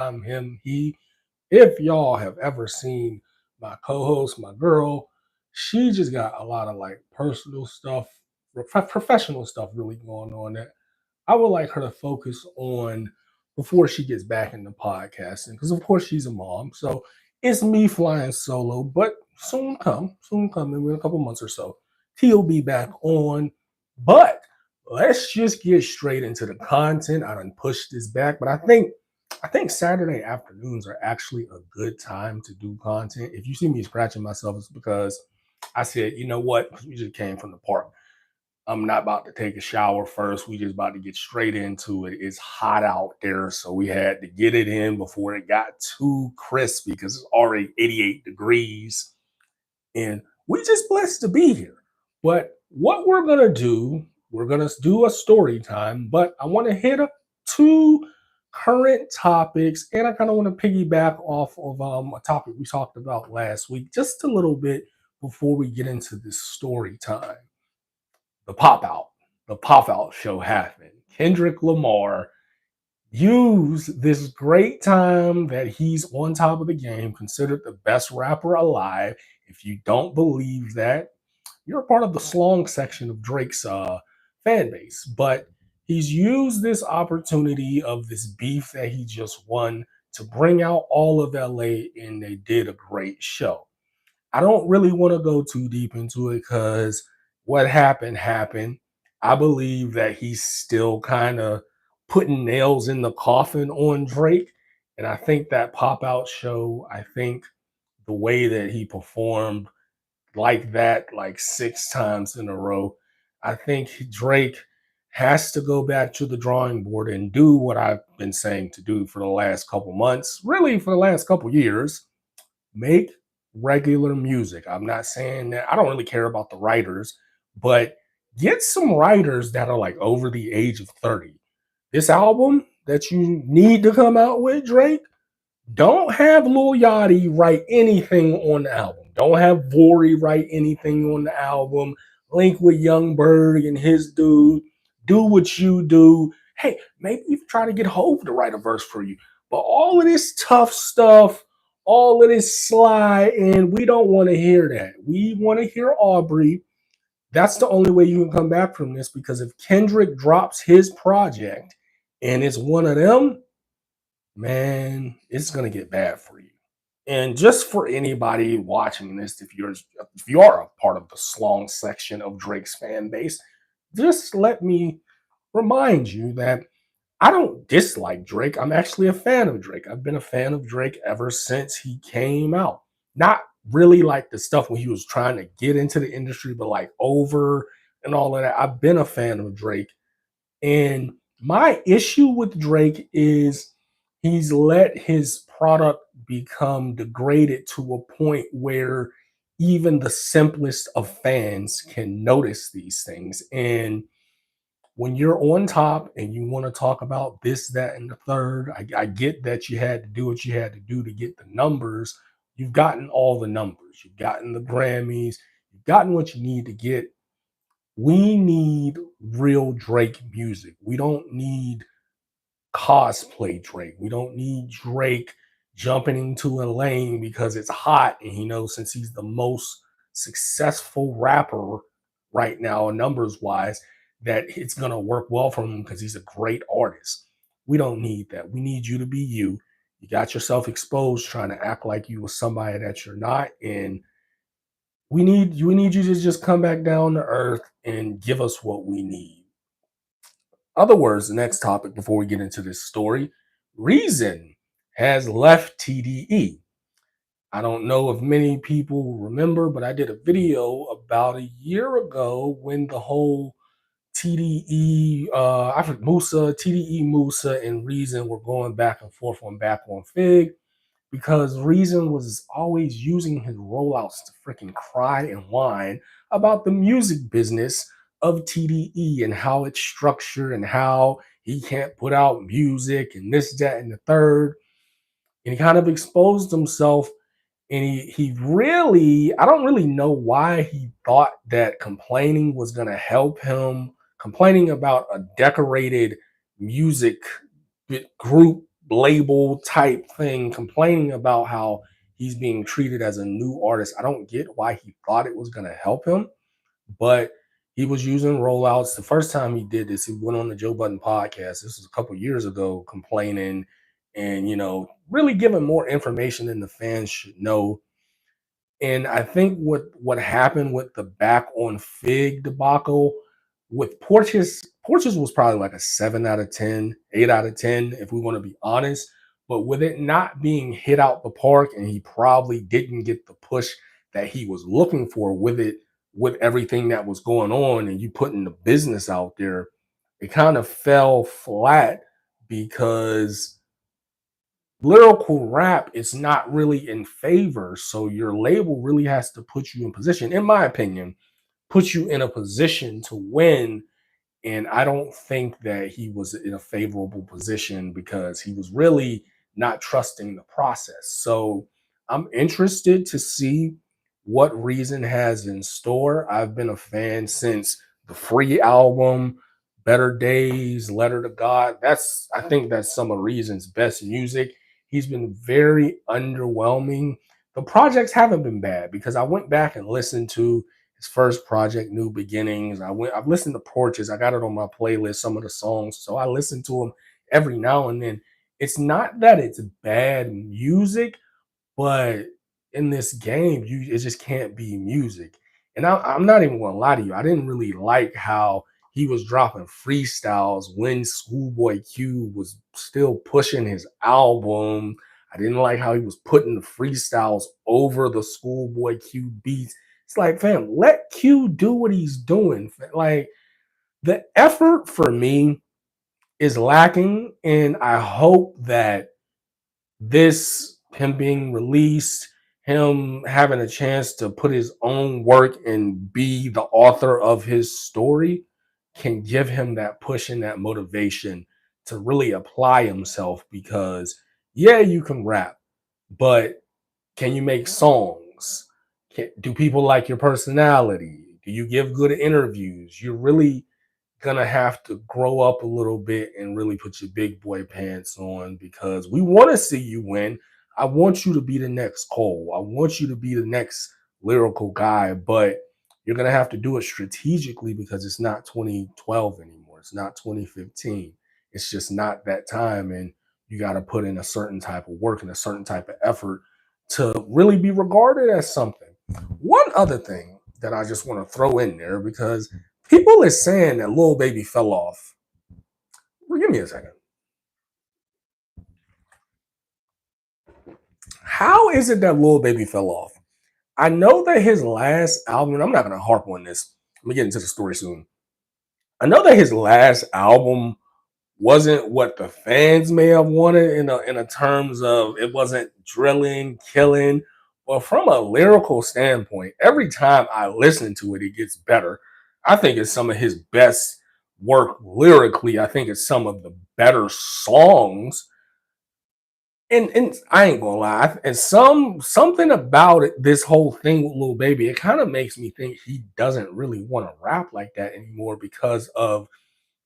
I'm him, he. If y'all have ever seen my co-host, my girl, she just got a lot of like personal stuff, professional stuff really going on that I would like her to focus on before she gets back into podcasting. Because of course she's a mom, so it's me flying solo, but soon come in a couple months or so. He'll be back on, but let's just get straight into the content. I done pushed this back, but I think Saturday afternoons are actually a good time to do content. If you see me scratching myself, it's because I said, you know what? We just came from the park. I'm not about to take a shower first. We just about to get straight into it. It's hot out there, so we had to get it in before it got too crispy because it's already 88 degrees. And we just blessed to be here. But what we're gonna do a story time, but I want to hit up two current topics, and I kind of want to piggyback off of a topic we talked about last week, just a little bit before we get into this story time. The pop out, the pop out show happened. Kendrick Lamar used this great time that he's on top of the game, considered the best rapper alive. If you don't believe that, you're a part of the slong section of Drake's fan base. But he's used this opportunity of this beef that he just won to bring out all of LA, and they did a great show. I don't really want to go too deep into it because what happened happened. I believe that he's still kind of putting nails in the coffin on Drake. And I think that pop out show, I think the way that he performed like that, like six times in a row, I think Drake has to go back to the drawing board and do what I've been saying to do for the last couple months, really for the last couple years. Make regular music. I'm not saying that I don't really care about the writers, but get some writers that are like over the age of 30. This album that you need to come out with, Drake, don't have Lil Yachty write anything on the album. Don't have Vori write anything on the album. Link with Young Berg and his dude. Do what you do. Hey, maybe even try to get Hove to write a verse for you. But all of this tough stuff, all of this sly, and we don't want to hear that. We want to hear Aubrey. That's the only way you can come back from this, because if Kendrick drops his project and it's one of them, man, it's gonna get bad for you. And just for anybody watching this, if you are a part of the slong section of Drake's fan base, just let me remind you that I don't dislike Drake. I'm actually a fan of Drake. I've been a fan of Drake ever since he came out. Not really like the stuff when he was trying to get into the industry, but like over and all of that. I've been a fan of Drake. And my issue with Drake is he's let his product become degraded to a point where even the simplest of fans can notice these things. And when you're on top and you want to talk about this, that, and the third, I get that you had to do what you had to do to get the numbers. You've gotten all the numbers, you've gotten the Grammys, you've gotten what you need to get. We need real Drake music. We don't need cosplay Drake. We don't need Drake jumping into a lane because it's hot and he knows, since he's the most successful rapper right now, numbers wise, that it's going to work well for him because he's a great artist. We don't need that. We need you to be you. You got yourself exposed trying to act like you were somebody that you're not. And we need you to just come back down to earth and give us what we need. Other words, the next topic before we get into this story, Reason has left TDE. I don't know if many people remember, but I did a video about a year ago when the whole TDE, I forget, Musa, TDE Musa, and Reason were going back and forth on Fig, because Reason was always using his rollouts to freaking cry and whine about the music business of TDE and how it's structured and how he can't put out music and this, that, and the third. And he kind of exposed himself. And he really, I don't really know why he thought that complaining was going to help him. Complaining about a decorated music group label type thing, complaining about how he's being treated as a new artist. I don't get why he thought it was going to help him, but he was using rollouts. The first time he did this, he went on the Joe Budden podcast. This was a couple years ago, complaining and really giving more information than the fans should know. And I think what happened with the back on Fig debacle with Porches was probably like a 7 out of 10, 8 out of 10, if we want to be honest. But with it not being hit out the park, and he probably didn't get the push that he was looking for with it, with everything that was going on, and you putting the business out there, it kind of fell flat because lyrical rap is not really in favor. So your label really has to put you in position, in my opinion, put you in a position to win. And I don't think that he was in a favorable position because he was really not trusting the process. So I'm interested to see what Reason has in store. I've been a fan since the Free album, Better Days, Letter to God. I think that's some of Reason's best music. He's been very underwhelming. The projects haven't been bad because I went back and listened to his first project, New Beginnings. I've listened to Porches. I got it on my playlist, some of the songs. So I listen to them every now and then. It's not that it's bad music, but in this game, it just can't be music. And I'm not even gonna lie to you. I didn't really like how he was dropping freestyles when Schoolboy Q was still pushing his album. I didn't like how he was putting the freestyles over the Schoolboy Q beats. It's like, fam, let Q do what he's doing. Like, the effort for me is lacking, and I hope that this, him being released, him having a chance to put his own work and be the author of his story, can give him that push and that motivation to really apply himself. Because yeah, you can rap, but can you make songs? Do people like your personality? Do you give good interviews? You're really gonna have to grow up a little bit and really put your big boy pants on, because we want to see you win. I want you to be the next Cole. I want you to be the next lyrical guy, but you're gonna have to do it strategically because it's not 2012 anymore. It's not 2015. It's just not that time, and you got to put in a certain type of work and a certain type of effort to really be regarded as something. One other thing that I just want to throw in there, because people is saying that Lil Baby fell off. Well, give me a second. How is it that Lil Baby fell off? I know that his last album, and I'm not going to harp on this. I'm going to get into the story soon. I know that his last album wasn't what the fans may have wanted in a terms of, it wasn't drilling, killing. But from a lyrical standpoint, every time I listen to it, it gets better. I think it's some of his best work lyrically. I think it's some of the better songs. And I ain't gonna lie, and something about it, this whole thing with Lil Baby, it kind of makes me think he doesn't really want to rap like that anymore because of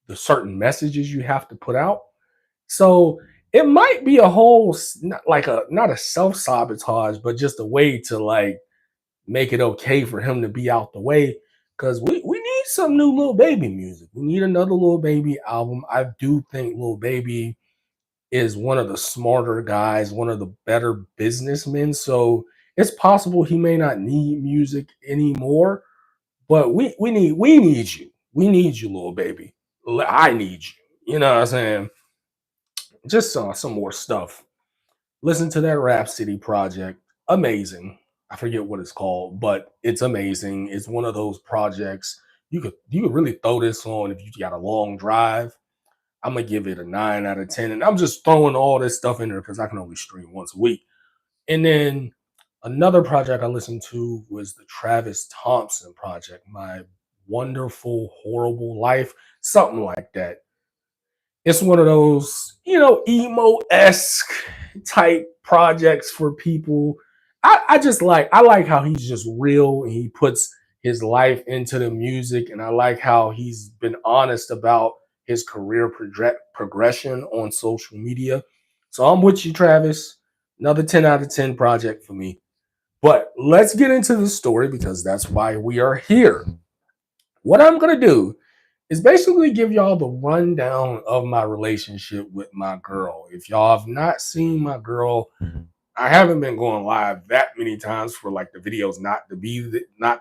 the certain messages you have to put out. So it might be a whole, not a self sabotage, but just a way to like make it okay for him to be out the way. Because we need some new Lil Baby music. We need another Lil Baby album. I do think Lil Baby is one of the smarter guys, one of the better businessmen. So it's possible he may not need music anymore, but we need you. We need you, Lil Baby. I need you. You know what I'm saying? Just saw some more stuff. Listen to that Rhapsody project. Amazing. I forget what it's called, but it's amazing. It's one of those projects you could really throw this on if you got a long drive. I'm gonna give it a 9 out of 10, and I'm just throwing all this stuff in there because I can only stream once a week. And then another project I listened to was the Travis Thompson project, My Wonderful Horrible Life, something like that. It's one of those, emo-esque type projects for people. I like how he's just real and he puts his life into the music, and I like how he's been honest about his career progression on social media. So I'm with you, Travis. Another 10 out of 10 project for me. But let's get into the story because that's why we are here. What I'm going to do is basically give y'all the rundown of my relationship with my girl. If y'all have not seen my girl, I haven't been going live that many times for like the videos not to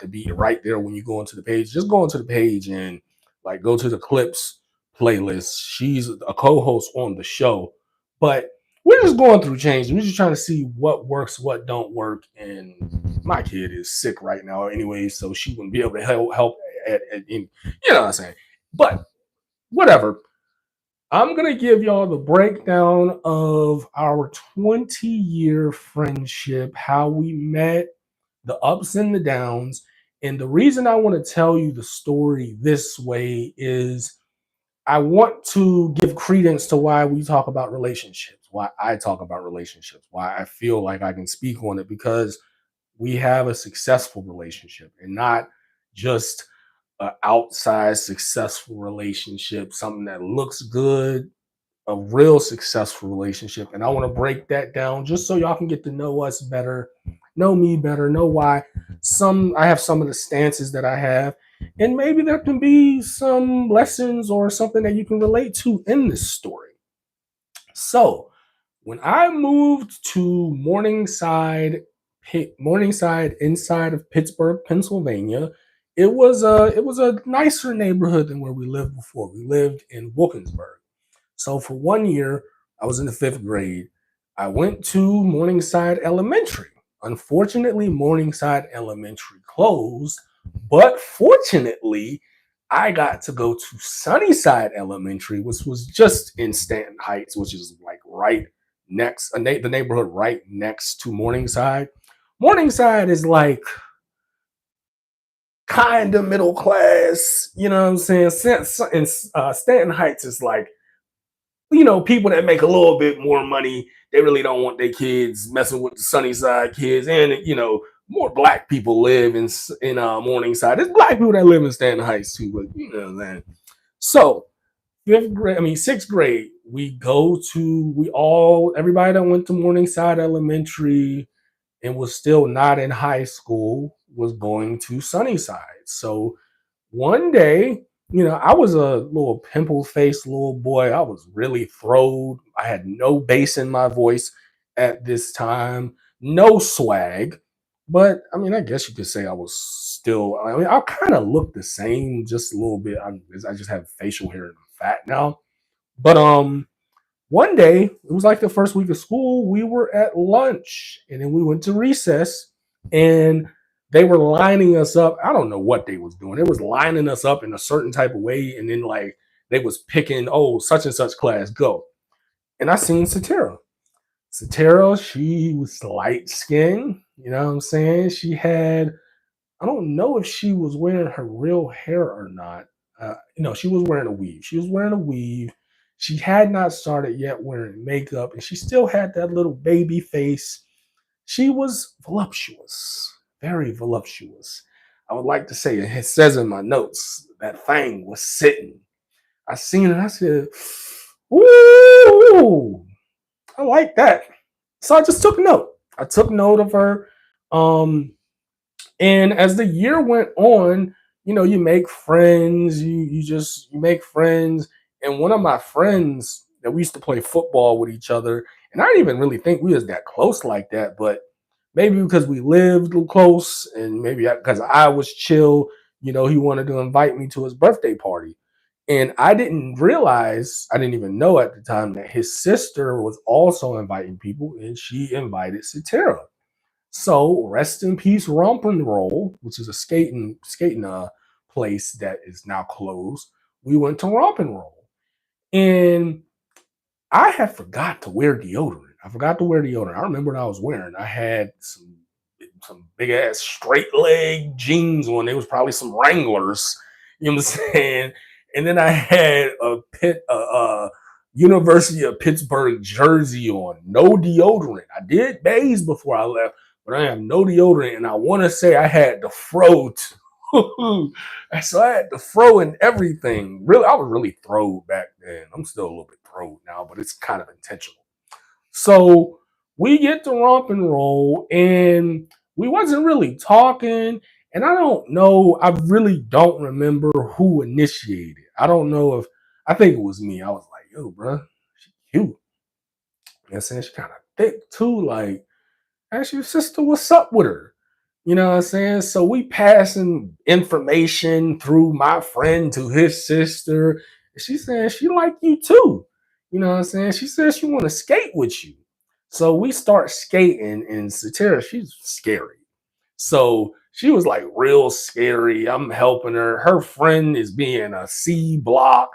be right there when you go into the page. Just go into the page and like go to the clips playlist. She's a co-host on the show, but we're just going through changes. We're just trying to see what works, what don't work. And my kid is sick right now, anyway, so she wouldn't be able to help you know what I'm saying. But whatever. I'm going to give y'all the breakdown of our 20-year friendship, how we met, the ups and the downs. And the reason I want to tell you the story this way is I want to give credence to why we talk about relationships, why I talk about relationships, why I feel like I can speak on it, because we have a successful relationship and not just an outside successful relationship, something that looks good, a real successful relationship. And I want to break that down just so y'all can get to know us better, know me better, know why I have some of the stances that I have. And maybe there can be some lessons or something that you can relate to in this story. So when I moved to Morningside inside of Pittsburgh, Pennsylvania, it was a nicer neighborhood than where we lived before. We lived in Wilkinsburg. So for 1 year, I was in the fifth grade. I went to Morningside Elementary. Unfortunately, Morningside Elementary closed, but fortunately, I got to go to Sunnyside Elementary, which was just in Stanton Heights, which is like right next, the neighborhood right next to Morningside. Morningside is like kind of middle class, you know what I'm saying? And Stanton Heights is like, people that make a little bit more money, they really don't want their kids messing with the Sunnyside kids. And, more black people live in Morningside. There's black people that live in Stanton Heights too, but you know that. So sixth grade, everybody that went to Morningside Elementary and was still not in high school was going to Sunnyside. So one day, I was a little pimple faced little boy. I was really throwed. I had no bass in my voice at this time, no swag. But I mean, I guess you could say I kind of look the same, just a little bit. I just have facial hair and I'm fat now. But one day, it was like the first week of school, we were at lunch and then we went to recess and they were lining us up. I don't know what they was doing. They was lining us up in a certain type of way and then like they was picking, oh, such and such class, go. And I seen Satira. Satira, she was light skinned, you know what I'm saying? I don't know if she was wearing her real hair or not. She was wearing a weave. She was wearing a weave. She had not started yet wearing makeup, and she still had that little baby face. She was voluptuous, very voluptuous. I would like to say it says in my notes that thing was sitting. I seen it. I said, "Ooh, I like that." So I just took note. I took note of her. Um, and as the year went on, you make friends, you make friends. And one of my friends that we used to play football with each other, and I didn't even really think we was that close like that, but maybe because we lived close and maybe because I was chill, he wanted to invite me to his birthday party. And I didn't even know at the time that his sister was also inviting people and she invited Satira. So rest in peace, Romp and Roll, which is a skating place that is now closed. We went to Romp and Roll, and I had forgot to wear deodorant. I forgot to wear deodorant. I remember what I was wearing. I had some big ass straight leg jeans on. There was probably some Wranglers. You know what I'm saying? And then I had a University of Pittsburgh jersey on. No deodorant. I did bathe before I left, but I have no deodorant. And I want to say I had the fro too. So I had the fro and everything. Really, I was really throwed back then. I'm still a little bit throwed now, but it's kind of intentional. So we get to romp and roll, and we wasn't really talking. And I don't know, I really don't remember who initiated. I don't know if I think it was me. I was like, yo, bro, she cute. And saying she kind of thick too. Like, ask your sister what's up with her. You know what I'm saying? So we passing information through my friend to his sister. She saying she like you too. You know what I'm saying? She says she want to skate with you. So we start skating, and Satira, she's scary. So she was like real scary. I'm helping her. Her friend is being a C block.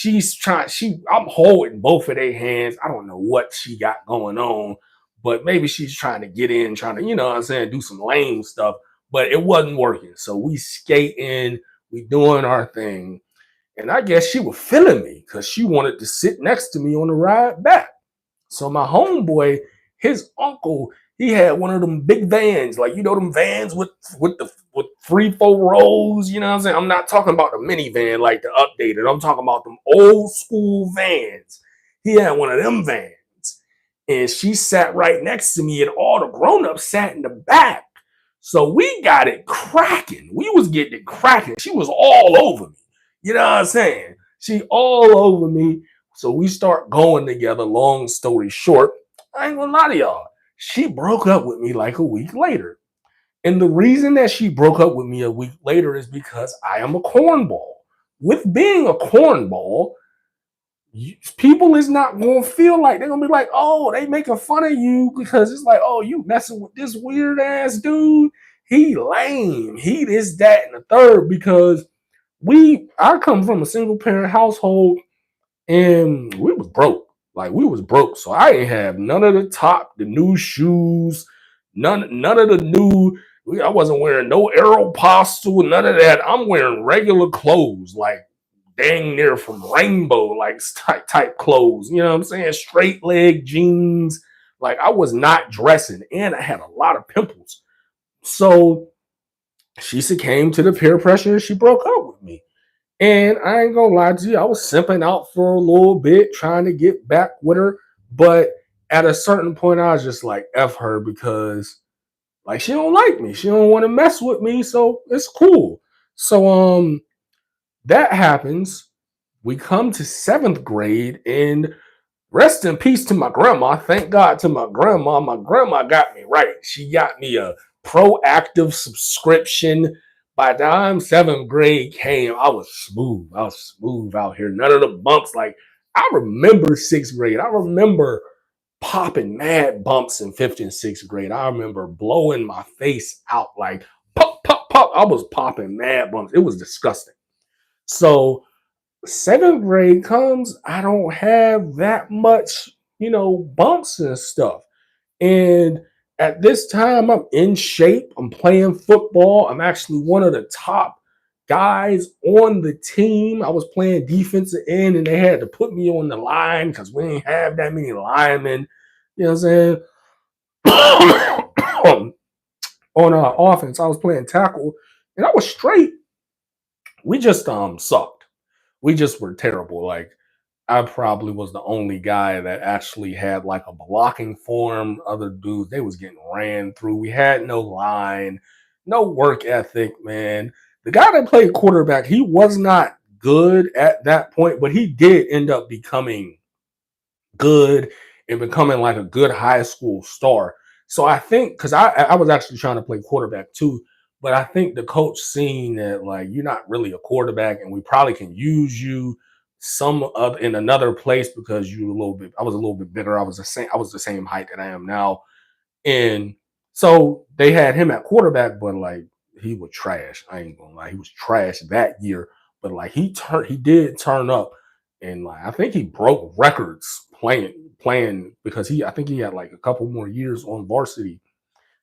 I'm holding both of their hands. I don't know what she got going on, but maybe she's trying to get in, trying to, you know what I'm saying, do some lame stuff, but it wasn't working. So we skating, we doing our thing. And I guess she was feeling me because she wanted to sit next to me on the ride back. So my homeboy, his uncle, he had one of them big vans, like you know them vans with 3, 4 rows. You know what I'm saying? I'm not talking about the minivan like the updated. I'm talking about them old school vans. He had one of them vans, and she sat right next to me, and all the grown-ups sat in the back. So we got it cracking. We was getting it cracking. She was all over me. You know what I'm saying? She all over me. So we start going together. Long story short, I ain't gonna lie to y'all. She broke up with me like a week later. And the reason that she broke up with me a week later is because I am a cornball. With being a cornball, people is not going to feel like they're going to be like, oh, they making fun of you because it's like, oh, you messing with this weird ass dude. He lame. He this, that, and the third because I come from a single parent household and we was broke. Like we was broke, so I ain't have none of the new shoes, none of the new. I wasn't wearing no Aeropostale, none of that. I'm wearing regular clothes, like dang near from Rainbow, like type clothes. You know what I'm saying? Straight leg jeans. Like I was not dressing, and I had a lot of pimples. So she succumbed to the peer pressure. And she broke up with me. And I ain't gonna lie to you, I was simping out for a little bit, trying to get back with her. But at a certain point, I was just like, F her because like she don't like me. She don't want to mess with me. So it's cool. So that happens. We come to 7th grade, and rest in peace to my grandma. Thank God to my grandma. My grandma got me right. She got me a proactive subscription. By the time 7th grade came, I was smooth. I was smooth out here. None of the bumps. Like I remember 6th grade. I remember popping mad bumps in 5th and 6th grade. I remember blowing my face out like pop, pop, pop. I was popping mad bumps. It was disgusting. So 7th grade comes, I don't have that much, bumps and stuff. And at this time, I'm in shape. I'm playing football. I'm actually one of the top guys on the team. I was playing defensive end, and they had to put me on the line because we didn't have that many linemen. You know what I'm saying? On offense, I was playing tackle, and I was straight. We just sucked. We just were terrible. Like I probably was the only guy that actually had like a blocking form. Other dudes, they was getting ran through. We had no line, no work ethic, man. The guy that played quarterback, he was not good at that point, but he did end up becoming good and becoming like a good high school star. So I think because I was actually trying to play quarterback too, but I think the coach seen that like you're not really a quarterback, and we probably can use you some of in another place because you a little bit. I was a little bit bigger. I was the same height that I am now, and so they had him at quarterback, but like he was trash. I ain't gonna lie, he was trash that year. But like he did turn up, and like I think he broke records playing because I think he had like a couple more years on varsity,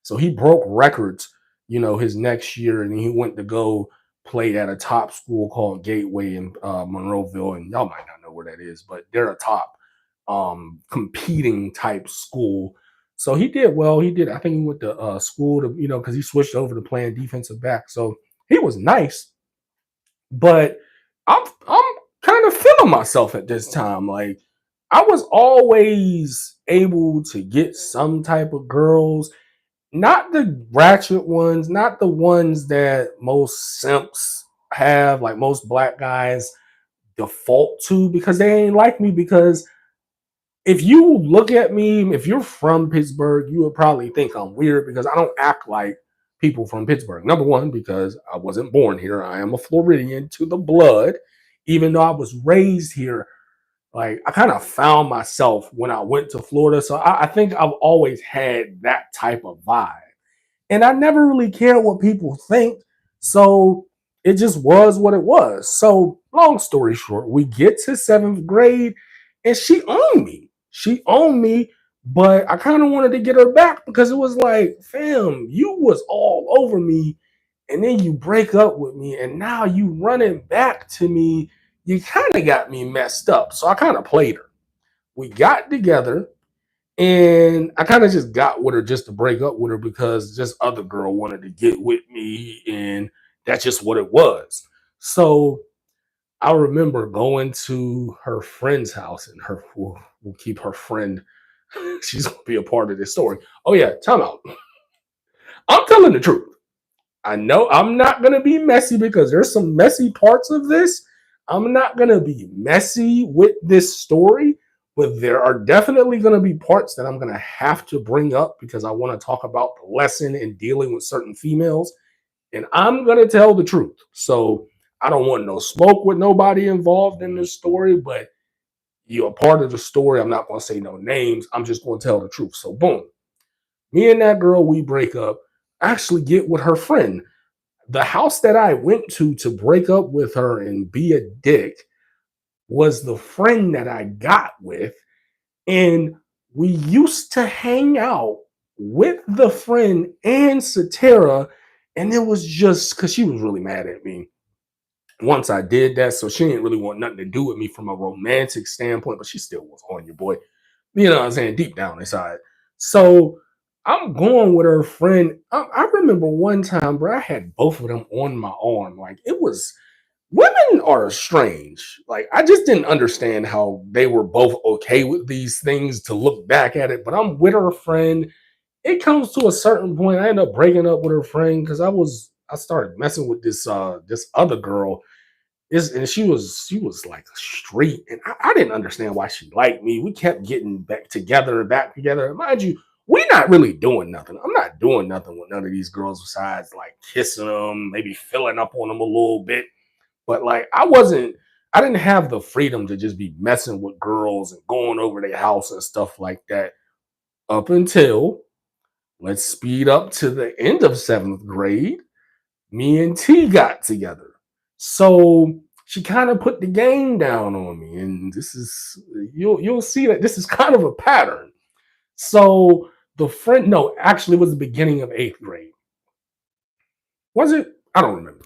so he broke records. His next year, and he went to go play at a top school called Gateway in Monroeville, and y'all might not know where that is, but they're a top competing type school. So he did well. He did. I think he went to school to because he switched over to playing defensive back. So he was nice, but I'm kind of feeling myself at this time. Like I was always able to get some type of girls, not the ratchet ones, not the ones that most simps have, like most black guys default to, because they ain't like me. Because if you look at me, if you're from Pittsburgh, you would probably think I'm weird because I don't act like people from Pittsburgh. Number one, because I wasn't born here. I am a Floridian to the blood, even though I was raised here. Like, I kind of found myself when I went to Florida. So I think I've always had that type of vibe. And I never really cared what people think. So it just was what it was. So, long story short, we get to seventh grade and she owned me. She owned me, but I kind of wanted to get her back because it was like, fam, you was all over me. And then you break up with me, and now you running back to me. You kind of got me messed up. So I kind of played her. We got together, and I kind of just got with her just to break up with her because this other girl wanted to get with me, and that's just what it was. So I remember going to her friend's house, and we'll keep her friend. She's gonna be a part of this story. Oh yeah, time out. I'm telling the truth. I know I'm not gonna be messy because there's some messy parts of this. I'm not gonna be messy with this story, but there are definitely gonna be parts that I'm gonna have to bring up because I want to talk about the lesson in dealing with certain females, and I'm gonna tell the truth. So I don't want no smoke with nobody involved in this story, but you're a part of the story. I'm not gonna say no names. I'm just gonna tell the truth. So boom, me and that girl, we break up. Actually, get with her friend. The house that I went to break up with her and be a dick was the friend that I got with. And we used to hang out with the friend and Satara. And it was just because she was really mad at me once I did that. So she didn't really want nothing to do with me from a romantic standpoint, but she still was on your boy. You know what I'm saying? Deep down inside. So I'm going with her friend. I remember one time, bro, I had both of them on my arm. Like, it was, women are strange. Like, I just didn't understand how they were both okay with these things to look back at it. But I'm with her friend. It comes to a certain point. I end up breaking up with her friend because I started messing with this other girl, and she was like straight, and I didn't understand why she liked me. We kept getting back together and back together. Mind you, we're not really doing nothing. I'm not doing nothing with none of these girls besides like kissing them, maybe filling up on them a little bit. But like, I didn't have the freedom to just be messing with girls and going over their house and stuff like that up until, let's speed up to the end of seventh grade, me and T got together. So she kind of put the game down on me, and this is, you'll see that this is kind of a pattern. So the friend, no, actually, it was the beginning of eighth grade. Was it? I don't remember.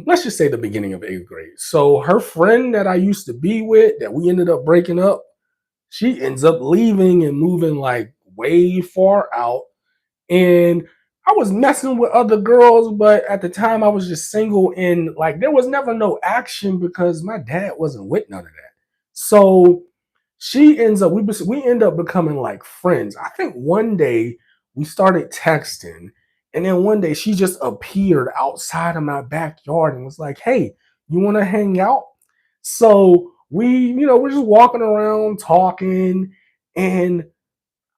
Let's just say the beginning of eighth grade. So her friend that I used to be with, that we ended up breaking up, she ends up leaving and moving like way far out. And I was messing with other girls, but at the time I was just single, and like there was never no action because my dad wasn't with none of that. So she ends up we end up becoming like friends. I think one day we started texting, and then one day she just appeared outside of my backyard and was like, "Hey, you want to hang out?" So we're just walking around talking, and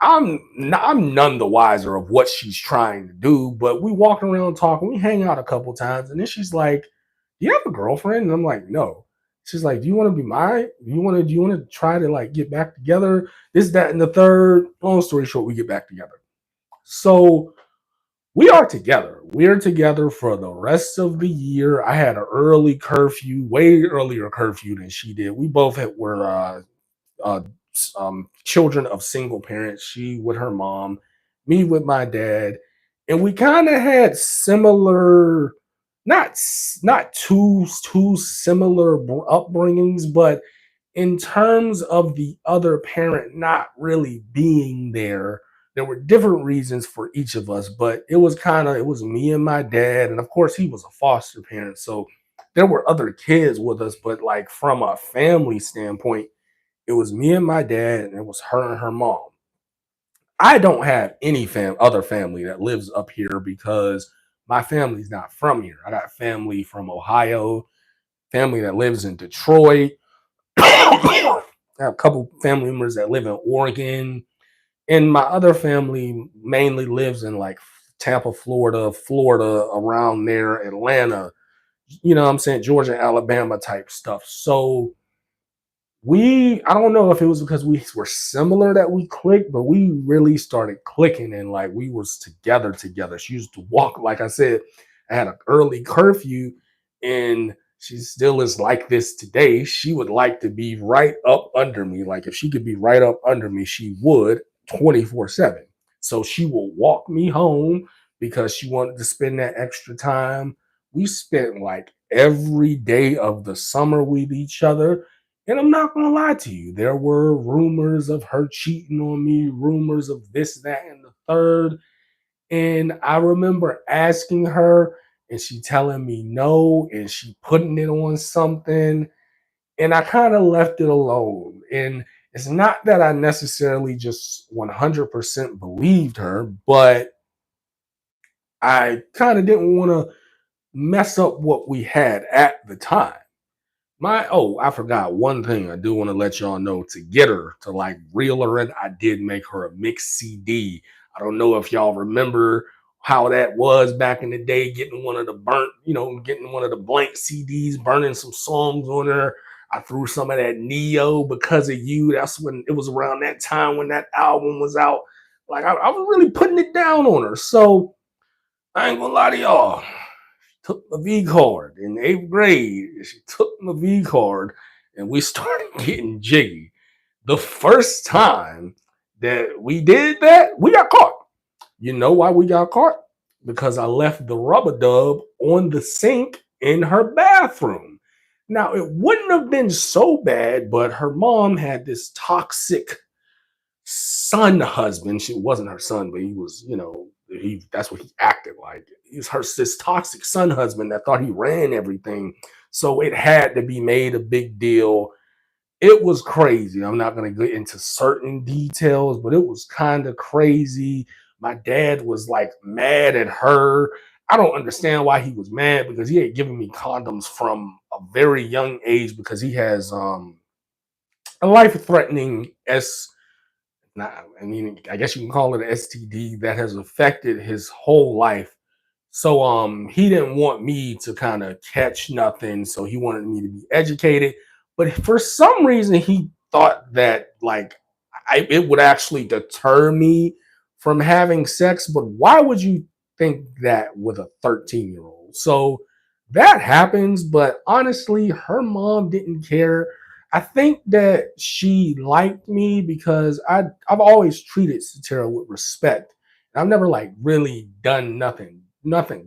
I'm none the wiser of what she's trying to do, but we walk around talking, we hang out a couple times, and then she's like, "Do you have a girlfriend?" And I'm like, "No." She's like, "Do you want to be mine? Do you want to try to like get back together? This, that, and the third." Long story short, we get back together. So we are together. We're together for the rest of the year. I had an early curfew, way earlier curfew than she did. We both were uh, children of single parents. She with her mom, me with my dad, and we kind of had similar, not too similar upbringings, but in terms of the other parent not really being there. There were different reasons for each of us, but it was me and my dad, and of course he was a foster parent, so there were other kids with us, but like from a family standpoint, It was me and my dad, and it was her and her mom. I don't have any other family that lives up here because my family's not from here. I got family from Ohio, family that lives in Detroit. I have a couple family members that live in Oregon, and my other family mainly lives in like Tampa, Florida, around there, Atlanta. You know what I'm saying? Georgia, Alabama type stuff. So I don't know if it was because we were similar that we clicked, but we really started clicking, and like we was together. She used to walk, like I said, I had an early curfew, and she still is like this today. She would like to be right up under me. Like if she could be right up under me, she would 24/7. So she will walk me home because she wanted to spend that extra time. We spent like every day of the summer with each other, and I'm not gonna lie to you, there were rumors of her cheating on me, rumors of this, that, and the third. And I remember asking her, and she telling me no, and she putting it on something. And I kind of left it alone. And it's not that I necessarily just 100% believed her, but I kind of didn't want to mess up what we had at the time. I forgot one thing I do want to let y'all know. To get her to like reel her in, I did make her a mixed CD. I don't know if y'all remember how that was back in the day, getting one of the getting one of the blank CDs, burning some songs on her. I threw some of that Neo Because of You. That's when it was around that time when that album was out. Like I was really putting it down on her. So I ain't gonna lie to y'all, took my V card in eighth grade. She took my V card, and we started getting jiggy. The first time that we did that, we got caught. You know why we got caught? Because I left the rubber dub on the sink in her bathroom. Now, it wouldn't have been so bad, but her mom had this toxic son husband. She wasn't her son, but he was, that's what he acted like. He's this toxic son husband that thought he ran everything. So it had to be made a big deal. It was crazy. I'm not going to get into certain details, but it was kind of crazy. My dad was like mad at her. I don't understand why he was mad, because he had given me condoms from a very young age, because he has a life threatening not, I mean, I guess you can call it an STD that has affected his whole life. So he didn't want me to kind of catch nothing, so he wanted me to be educated. But for some reason he thought that like it would actually deter me from having sex. But why would you think that with a 13-year-old? So that happens, but honestly, her mom didn't care. I think that she liked me because I've always treated Satira with respect. I've never like really done nothing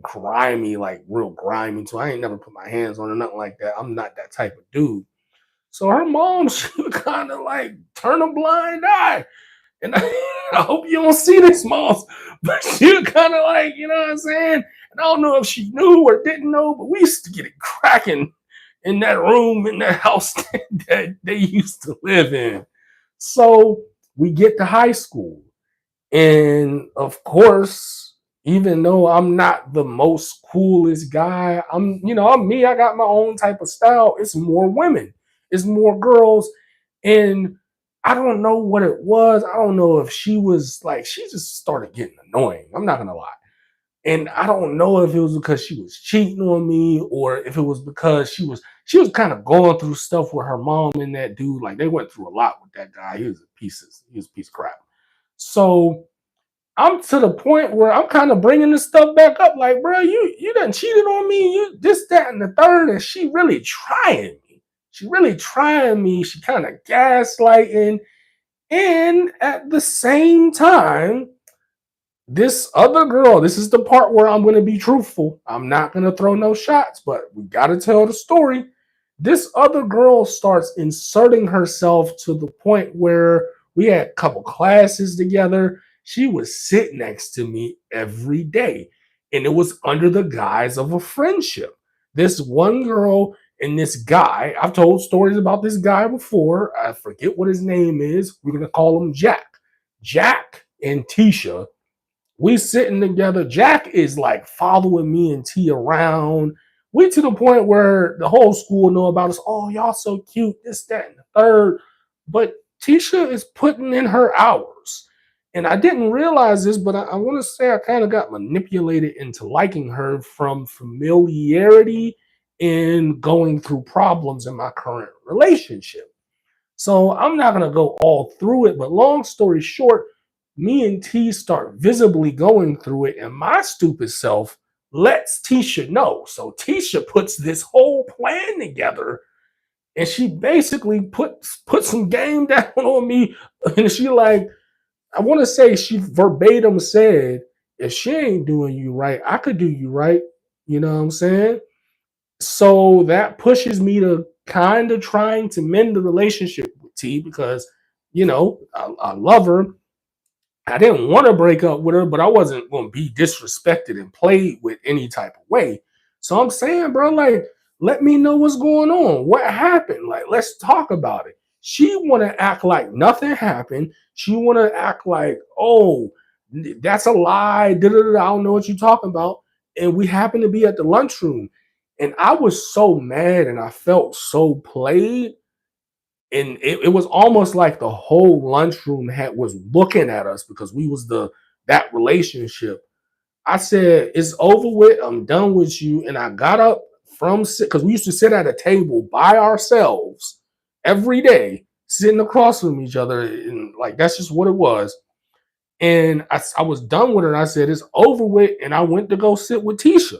grimy, like real grimy. So I ain't never put my hands on her, nothing like that. I'm not that type of dude. So her mom, she would kind of like turn a blind eye. And I hope you don't see this, Moss, but she was kind of like, you know what I'm saying? And I don't know if she knew or didn't know, but we used to get it cracking in that room, in that house that they used to live in. So we get to high school. And of course, even though I'm not the most coolest guy, I'm me. I got my own type of style. It's more women, it's more girls. And I don't know what it was. I don't know if she was like, she just started getting annoying. I'm not going to lie. And I don't know if it was because she was cheating on me, or if it was because she was kind of going through stuff with her mom and that dude. Like they went through a lot with that guy. He was a piece of crap. So I'm to the point where I'm kind of bringing this stuff back up. Like, bro, you done cheated on me. You this, that, and the third, and she really trying me. She really trying me. She kind of gaslighting, and at the same time, this other girl. This is the part where I'm going to be truthful. I'm not going to throw no shots, but we got to tell the story. This other girl starts inserting herself to the point where we had a couple classes together. She would sit next to me every day, and it was under the guise of a friendship. This one girl And this guy, I've told stories about this guy before. I forget what his name is. We're gonna call him Jack. Jack and Tisha, we sitting together. Jack is like following me and T around. We to the point where the whole school know about us. Oh, y'all so cute, this, that, and the third. But Tisha is putting in her hours. And I didn't realize this, but I want to say I kind of got manipulated into liking her from familiarity in going through problems in my current relationship. So I'm not going to go all through it, but long story short, me and T start visibly going through it, and my stupid self lets Tisha know. So Tisha puts this whole plan together, and she basically put some game down on me, and she like, I want to say she verbatim said, if she ain't doing you right, I could do you right. You know what I'm saying? So that pushes me to kind of trying to mend the relationship with T because, I love her. I didn't want to break up with her, but I wasn't going to be disrespected and played with any type of way. So I'm saying, bro, like, let me know what's going on. What happened? Like, let's talk about it. She want to act like nothing happened. She want to act like, oh, that's a lie. Da-da-da-da, I don't know what you're talking about. And we happen to be at the lunchroom. And I was so mad and I felt so played, and it was almost like the whole lunchroom was looking at us because we was that relationship. I said, it's over with, I'm done with you. And I got up from because we used to sit at a table by ourselves every day, sitting across from each other, and like that's just what it was. And I was done with her, and I said, it's over with, and I went to go sit with Tisha.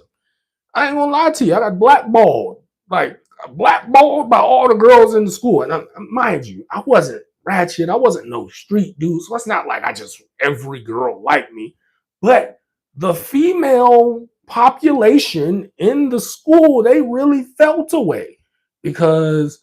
I ain't gonna lie to you. I got blackballed, like blackballed by all the girls in the school. And mind you, I wasn't ratchet. I wasn't no street dude. So it's not like I just every girl liked me. But the female population in the school, they really felt away because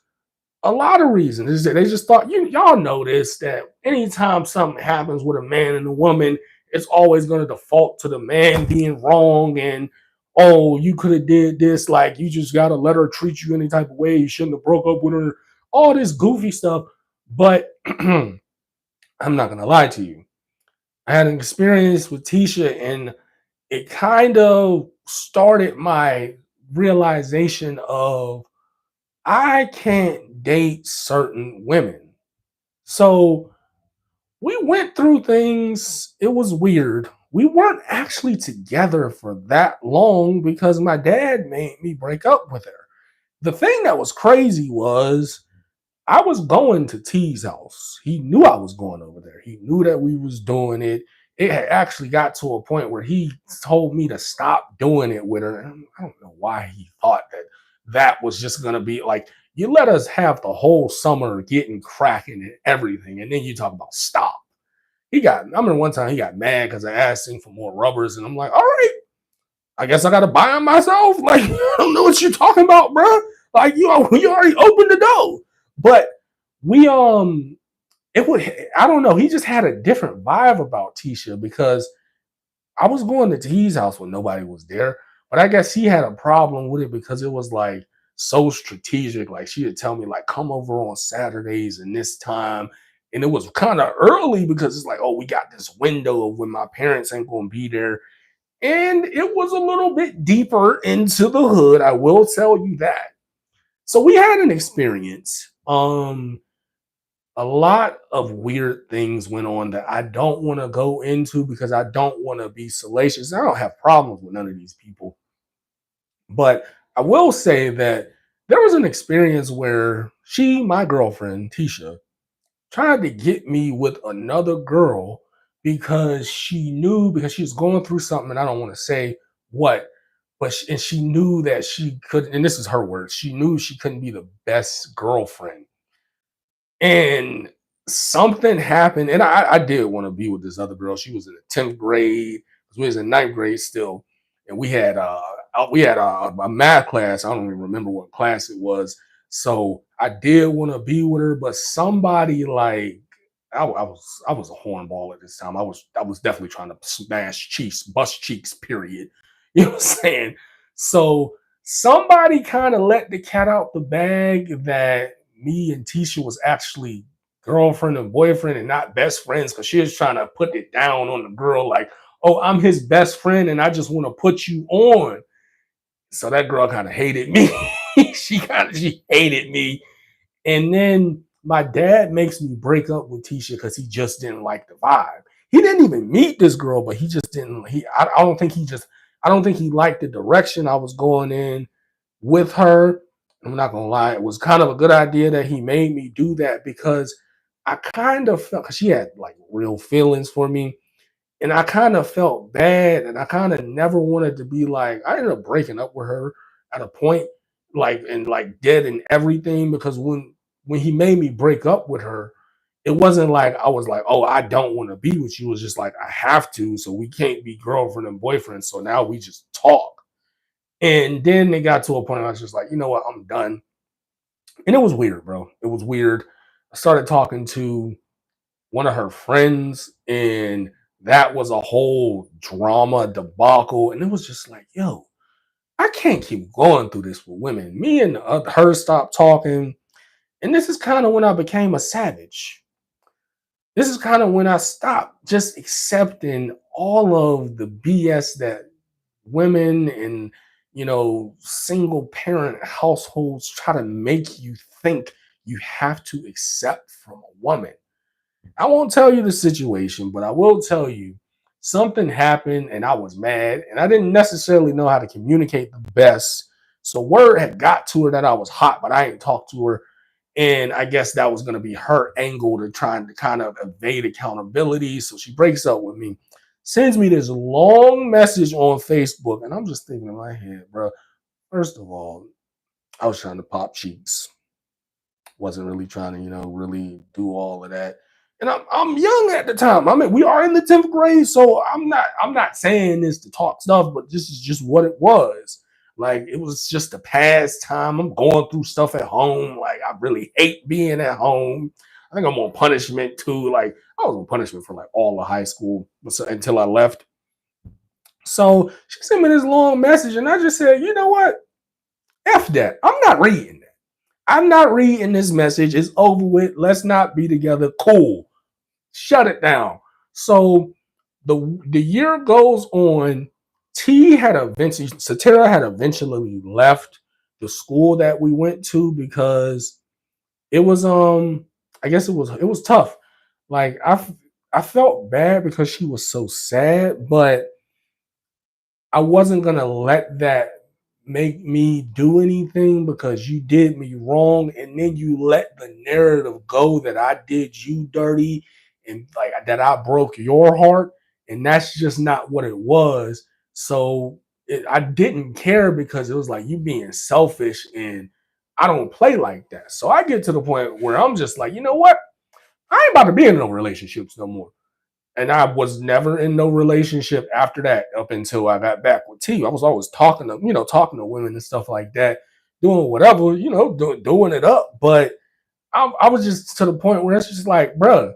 a lot of reasons is that they just thought y'all know this, that anytime something happens with a man and a woman, it's always going to default to the man being wrong, and oh, you could have did this, like you just got to let her treat you any type of way, you shouldn't have broke up with her, all this goofy stuff. But I'm not going to lie to you, I had an experience with Tisha, and it kind of started my realization of I can't date certain women. So we went through things. It was weird. We weren't actually together for that long because my dad made me break up with her. The thing that was crazy was I was going to T's house. He knew I was going over there. He knew that we was doing it. It had actually got to a point where he told me to stop doing it with her. And I don't know why he thought that was just going to be like, you let us have the whole summer getting cracking and everything. And then you talk about stop. I remember one time he got mad because I asked him for more rubbers. And I'm like, all right, I guess I got to buy them myself. Like, I don't know what you're talking about, bro. Like, you already opened the door. But we it would I don't know. He just had a different vibe about Tisha because I was going to T's house when nobody was there, but I guess he had a problem with it because it was like so strategic. Like she would tell me like come over on Saturdays and this time, and it was kind of early because it's like oh we got this window of when my parents ain't going to be there, and it was a little bit deeper into the hood. I will tell you that. So we had an experience. A lot of weird things went on that I don't want to go into because I don't want to be salacious. I don't have problems with none of these people. But I will say that there was an experience where my girlfriend, Tisha, tried to get me with another girl because because she was going through something, and I don't want to say what, but and she knew that she could, and this is her words, she knew she couldn't be the best girlfriend. And something happened, and I did want to be with this other girl. She was in the 10th grade, because we was in ninth grade still, and we had a math class. I don't even remember what class it was. So I did want to be with her, but somebody like I was a hornball at this time. I was definitely trying to smash cheeks, bust cheeks, period. You know what I'm saying? So Somebody kind of let the cat out the bag that me and Tisha was actually girlfriend and boyfriend and not best friends, because she was trying to put it down on the girl like, oh, I'm his best friend and I just want to put you on. So that girl kind of hated me. She hated me. And then my dad makes me break up with Tisha because he just didn't like the vibe. He didn't even meet this girl, but he just didn't. I don't think he just. I don't think he liked the direction I was going in with her. I'm not gonna lie, it was kind of a good idea that he made me do that, because I kind of felt, because she had like real feelings for me, and I kind of felt bad, and I kind of never wanted to be like, I ended up breaking up with her at a point, like, and like dead and everything, because when he made me break up with her, it wasn't like I was like, oh, I don't want to be with you. It was just like I have to, so we can't be girlfriend and boyfriend. So now we just talk. And then it got to a point where I was just like, you know what, I'm done. And it was weird, bro. It was weird. I started talking to one of her friends, and that was a whole drama debacle. And it was just like, yo, I can't keep going through this with women. Me and her stopped talking. And this is kind of when I became a savage. This is kind of when I stopped just accepting all of the BS that women and, single parent households try to make you think you have to accept from a woman. I won't tell you the situation, but I will tell you something happened and I was mad and I didn't necessarily know how to communicate the best. So word had got to her that I was hot, but I ain't talked to her. And I guess that was going to be her angle to trying to kind of evade accountability. So she breaks up with me, sends me this long message on Facebook. And I'm just thinking in my head, bro, first of all, I was trying to pop cheeks, wasn't really trying to, really do all of that. And I'm young at the time. I mean, we are in the 10th grade, so I'm not saying this to talk stuff, but this is just what it was. Like, it was just a pastime. I'm going through stuff at home. Like, I really hate being at home. I think I'm on punishment too. Like, I was on punishment for like all of high school until I left. So she sent me this long message, and I just said, you know what? F that. I'm not reading that. I'm not reading this message. It's over with. Let's not be together. Cool. Shut it down. So the year goes on. Satira had eventually left the school that we went to, because it was I guess it was tough. Like, I felt bad because she was so sad, but I wasn't gonna let that make me do anything, because you did me wrong, and then you let the narrative go that I did you dirty and like that I broke your heart, and that's just not what it was. So I didn't care, because it was like you being selfish, and I don't play like that. So I get to the point where I'm just like, you know what? I ain't about to be in no relationships no more. And I was never in no relationship after that up until I got back with T. I was always talking to women and stuff like that, doing whatever, doing it up. But I was just to the point where it's just like, bruh,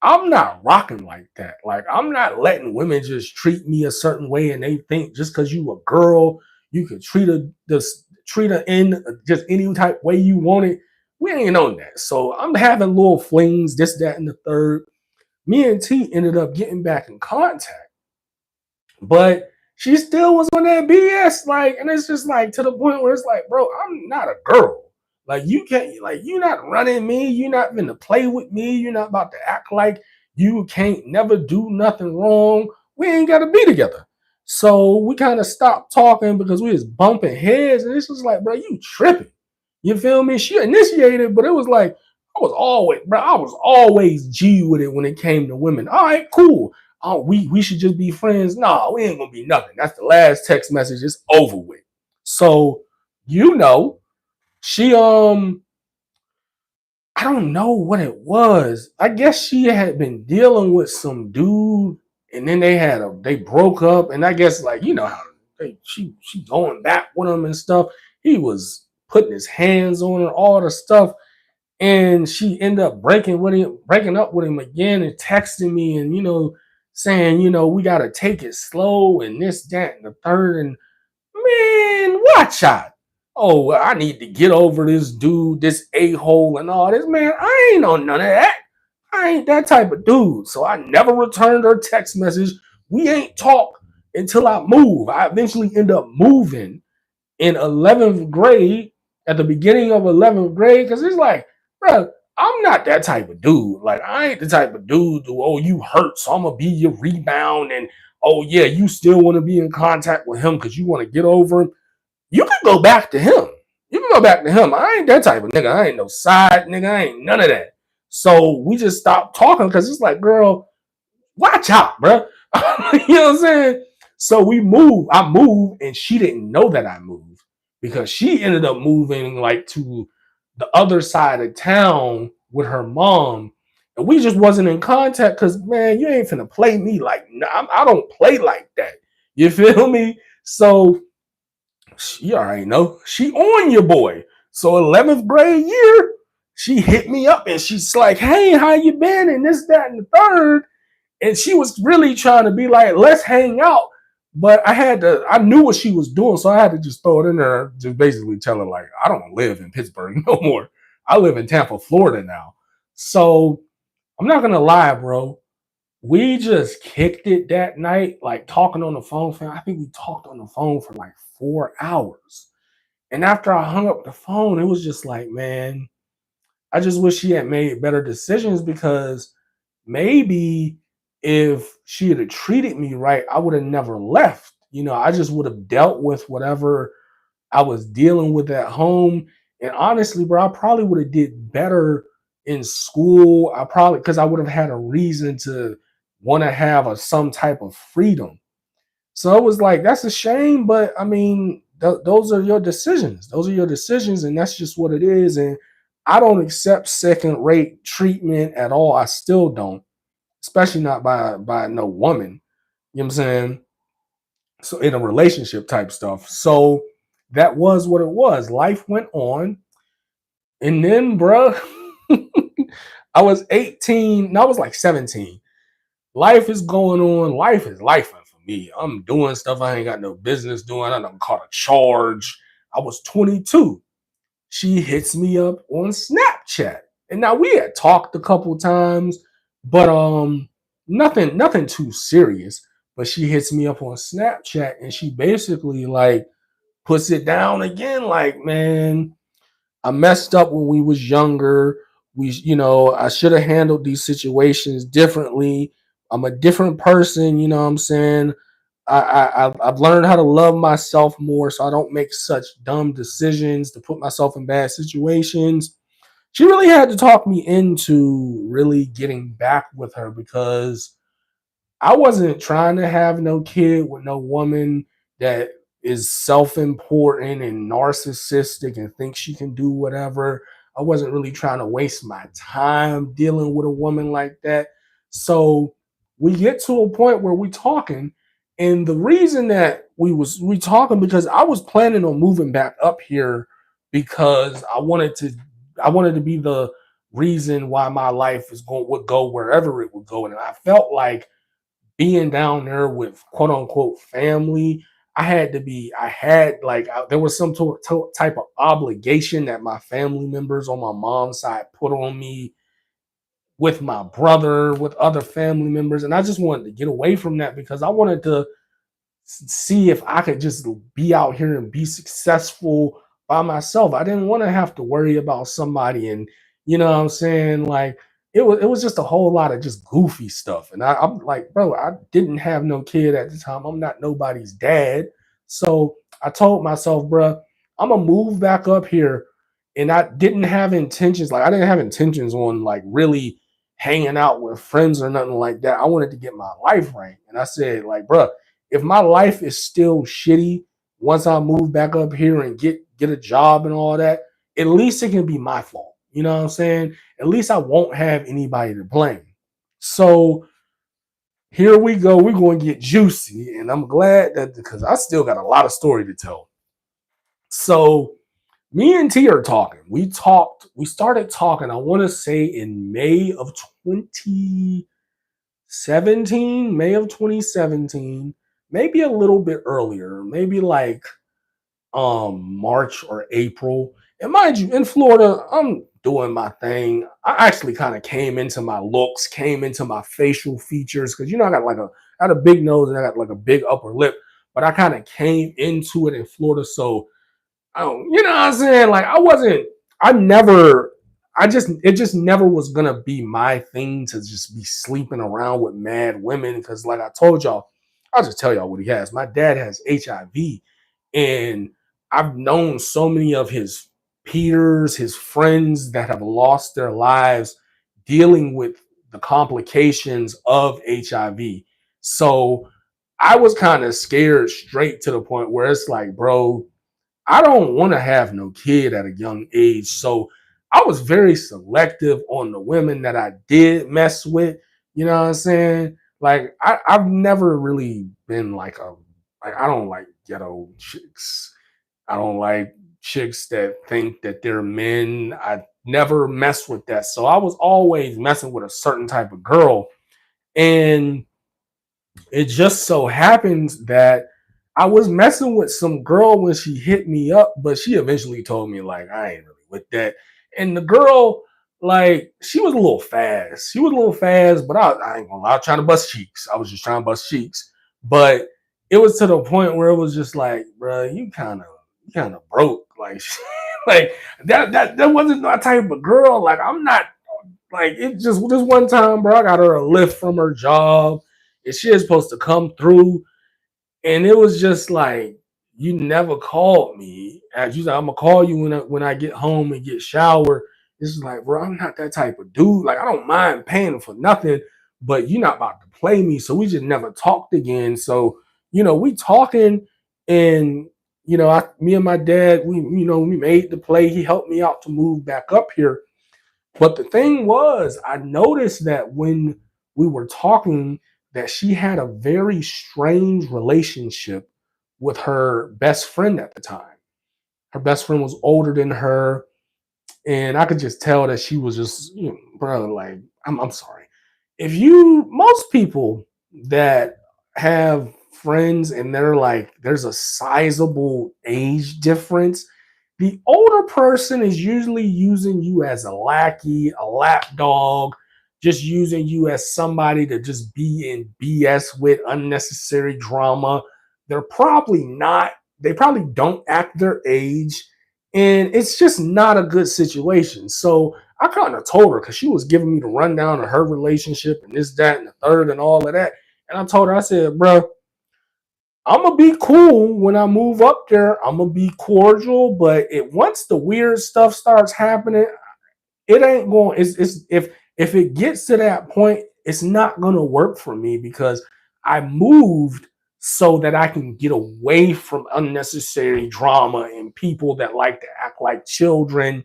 I'm not rocking like that. Like, I'm not letting women just treat me a certain way, and they think just because you a girl, you can treat her in just any type way you want it. We ain't on that. So I'm having little flings, this, that, and the third. Me and T ended up getting back in contact, but she still was on that BS. Like, and it's just like to the point where it's like, bro, I'm not a girl. Like, you can't, like, you're not running me. You're not gonna play with me. You're not about to act like you can't never do nothing wrong. We ain't gotta be together. So we kind of stopped talking because we was bumping heads, and it's just like, bro, you tripping. You feel me? She initiated, but it was like, I was always G with it when it came to women. All right, cool. Oh, we should just be friends. No, we ain't gonna be nothing. That's the last text message. It's over with. So, she I don't know what it was. I guess she had been dealing with some dude, and then they broke up, and I guess, like, how she going back with him and stuff. He was putting his hands on her, all the stuff. And she ended up breaking up with him again, and texting me, and saying, we gotta take it slow, and this, that, and the third. And Man, watch out. Oh, well, I need to get over this dude, this a-hole and all this. Man, I ain't on none of that. I ain't that type of dude. So I never returned her text message. We ain't talk until I move. I eventually end up moving in 11th grade, at the beginning of 11th grade, because it's like, bro, I'm not that type of dude. Like, I ain't the type of dude who, oh, you hurt, so I'm going to be your rebound. And, oh, yeah, you still want to be in contact with him because you want to get over him. You can go back to him. You can go back to him. I ain't that type of nigga. I ain't no side nigga. I ain't none of that. So we just stopped talking because it's like, girl, watch out, bro. You know what I'm saying? So we moved. I moved, and she didn't know that I moved because she ended up moving like to the other side of town with her mom, and we just wasn't in contact because man, you ain't finna play me like I don't play like that. You feel me? So she already know she on your boy. So 11th grade year, she hit me up and she's like, "Hey, how you been?" And this, that, and the third. And she was really trying to be like, let's hang out. But I knew what she was doing, so I had to just throw it in there, just basically tell her, like, I don't live in Pittsburgh no more. I live in Tampa, Florida now. So I'm not gonna lie, bro. We just kicked it that night, like talking on the phone. I think we talked on the phone for like 4 hours. And after I hung up the phone, it was just like, man, I just wish she had made better decisions because maybe if she had treated me right, I would have never left. You know, I just would have dealt with whatever I was dealing with at home. And honestly, bro, I probably would have did better in school. I probably because I would have had a reason to want to have some type of freedom. So it was like that's a shame, but I mean, those are your decisions. Those are your decisions, and that's just what it is. And I don't accept second rate treatment at all. I still don't, especially not by no woman. You know what I'm saying? So in a relationship type stuff. So that was what it was. Life went on, and then, bruh, I was 18. No, I was like 17. Life is going on. Life is life for me. I'm doing stuff I ain't got no business doing. I done caught a charge. I was 22. She hits me up on Snapchat. And now we had talked a couple times, but nothing too serious. But she hits me up on Snapchat and she basically like puts it down again, like, man, I messed up when we was younger. I should have handled these situations differently. I'm a different person, you know what I'm saying? I've learned how to love myself more so I don't make such dumb decisions to put myself in bad situations. She really had to talk me into really getting back with her because I wasn't trying to have no kid with no woman that is self-important and narcissistic and thinks she can do whatever. I wasn't really trying to waste my time dealing with a woman like that. So we get to a point where we talking, and the reason that we talking because I was planning on moving back up here because I wanted to be the reason why my life would go wherever it would go, and I felt like being down there with quote unquote family, there was some type of obligation that my family members on my mom's side put on me with my brother, with other family members. And I just wanted to get away from that because I wanted to see if I could just be out here and be successful by myself. I didn't want to have to worry about somebody, and you know what I'm saying? Like it was just a whole lot of just goofy stuff. And I'm like, bro, I didn't have no kid at the time. I'm not nobody's dad. So I told myself, bro, I'm gonna move back up here. And I didn't have intentions on like really hanging out with friends or nothing like that. I wanted to get my life right. And I said, like, bro, if my life is still shitty once I move back up here and get a job and all that, at least it can be my fault. You know what I'm saying? At least I won't have anybody to blame. So here we go. We're going to get juicy. And I'm glad that because I still got a lot of story to tell. So me and T are talking. We started talking, I want to say in May of 2017, maybe a little bit earlier, maybe like March or April. And mind you, in Florida, I'm doing my thing. I actually kind of came into my looks, came into my facial features because I got I had a big nose and I got like a big upper lip, but I kind of came into it in Florida. So I don't, you know what I'm saying? Like I wasn't, I never, it just never was gonna be my thing to just be sleeping around with mad women. Cause like I told y'all, I'll just tell y'all what he has. My dad has HIV, and I've known so many of his peers, his friends that have lost their lives dealing with the complications of HIV. So I was kind of scared straight to the point where it's like, bro, I don't want to have no kid at a young age. So I was very selective on the women that I did mess with. You know what I'm saying? Like I've never really been like I don't like ghetto chicks. I don't like chicks that think that they're men. I never messed with that. So I was always messing with a certain type of girl. And it just so happens that I was messing with some girl when she hit me up, but she eventually told me like I ain't really with that. And the girl, like, she was a little fast. She was a little fast, but I ain't gonna lie, I was trying to bust cheeks. I was just trying to bust cheeks. But it was to the point where it was just like, bro, you kind of broke. Like, like that wasn't my type of girl. Like, I'm not like it just this one time, bro. I got her a lift from her job, and she is supposed to come through, and it was just like you never called me. As you said, I'm gonna call you when I get home and get showered. This is like, bro, I'm not that type of dude. Like, I don't mind paying for nothing, but you're not about to play me. So we just never talked again. So we talking, and me and my dad, we made the play. He helped me out to move back up here, but the thing was, I noticed that when we were talking, that she had a very strange relationship with her best friend at the time. Her best friend was older than her, and I could just tell that she was just, bro, like, I'm sorry. Most people that have friends and they're like, there's a sizable age difference, the older person is usually using you as a lackey, a lapdog, just using you as somebody to just be in BS with unnecessary drama. They're probably not, they probably don't act their age. And it's just not a good situation. So I kind of told her because she was giving me the rundown of her relationship and this, that, and the third, and all of that. And I told her, I said, bro, I'm gonna be cool when I move up there. I'm gonna be cordial, but once the weird stuff starts happening, it ain't going. It's if it gets to that point, it's not gonna work for me because I moved so that I can get away from unnecessary drama and people that like to act like children.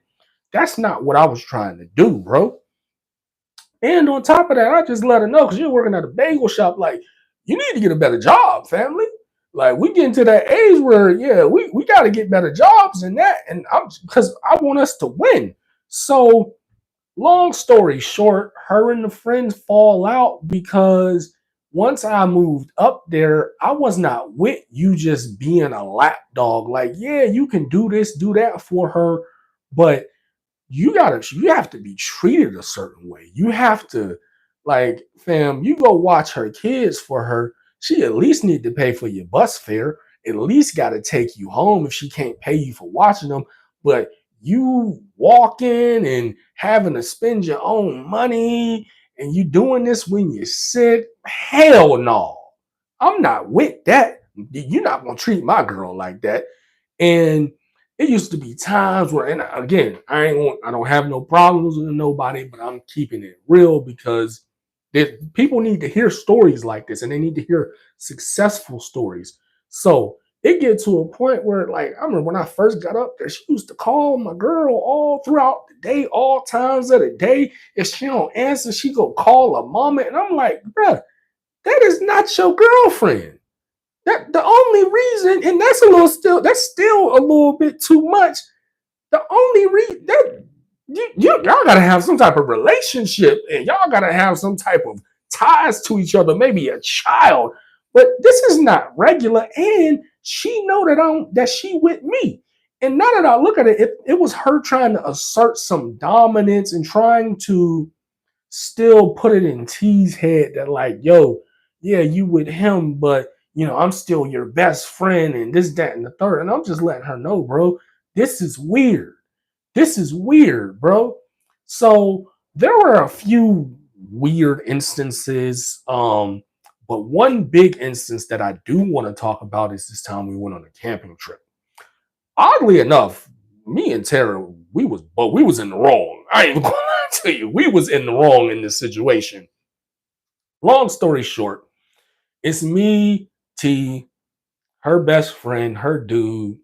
That's not what I was trying to do, bro. And on top of that, I just let her know because you're working at a bagel shop. Like, you need to get a better job, family. Like, we getting to that age where, yeah, we got to get better jobs and that. And I'm because I want us to win. So, long story short, her and the friends fall out because once I moved up there, I was not with you just being a lapdog. Like, yeah, you can do this, do that for her, but you have to be treated a certain way. You have to, like, fam, you go watch her kids for her. She at least need to pay for your bus fare. At least got to take you home if she can't pay you for watching them. But you walking and having to spend your own money and you doing this when you're sick, hell no. I'm not with that. You're not gonna treat my girl like that. And it used to be times where, and again, I don't have no problems with nobody, but I'm keeping it real because people need to hear stories like this, and they need to hear successful stories. So it get to a point where, like, I remember when I first got up there, she used to call my girl all throughout the day, all times of the day. If she don't answer, she go call her mama, and I'm like, bruh, that is not your girlfriend. That the only reason, and that's still a little bit too much. The only reason that y'all gotta have some type of relationship and y'all gotta have some type of ties to each other, maybe a child. but this is not regular. And she know that she with me. And now that I look at it, it was her trying to assert some dominance and trying to still put it in T's head that like, yo, yeah, you with him, but I'm still your best friend and this, that, and the third. And I'm just letting her know, bro, this is weird. This is weird, bro. So there were a few weird instances. But one big instance that I do want to talk about is this time we went on a camping trip. Oddly enough, me and Tara, we was in the wrong. I ain't even gonna lie to you. We was in the wrong in this situation. Long story short, it's me, T, her best friend, her dude.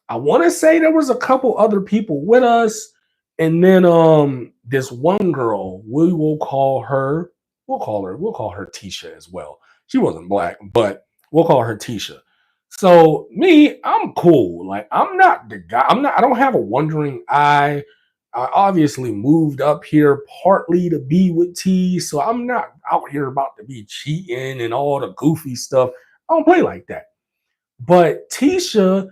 I want to say there was a couple other people with us, and then this one girl, we'll call her Tisha as well. She wasn't black, but we'll call her Tisha. So me, I'm cool. Like I'm not the guy. I don't have a wandering eye. I obviously moved up here partly to be with T, so I'm not out here about to be cheating and all the goofy stuff. I don't play like that. But Tisha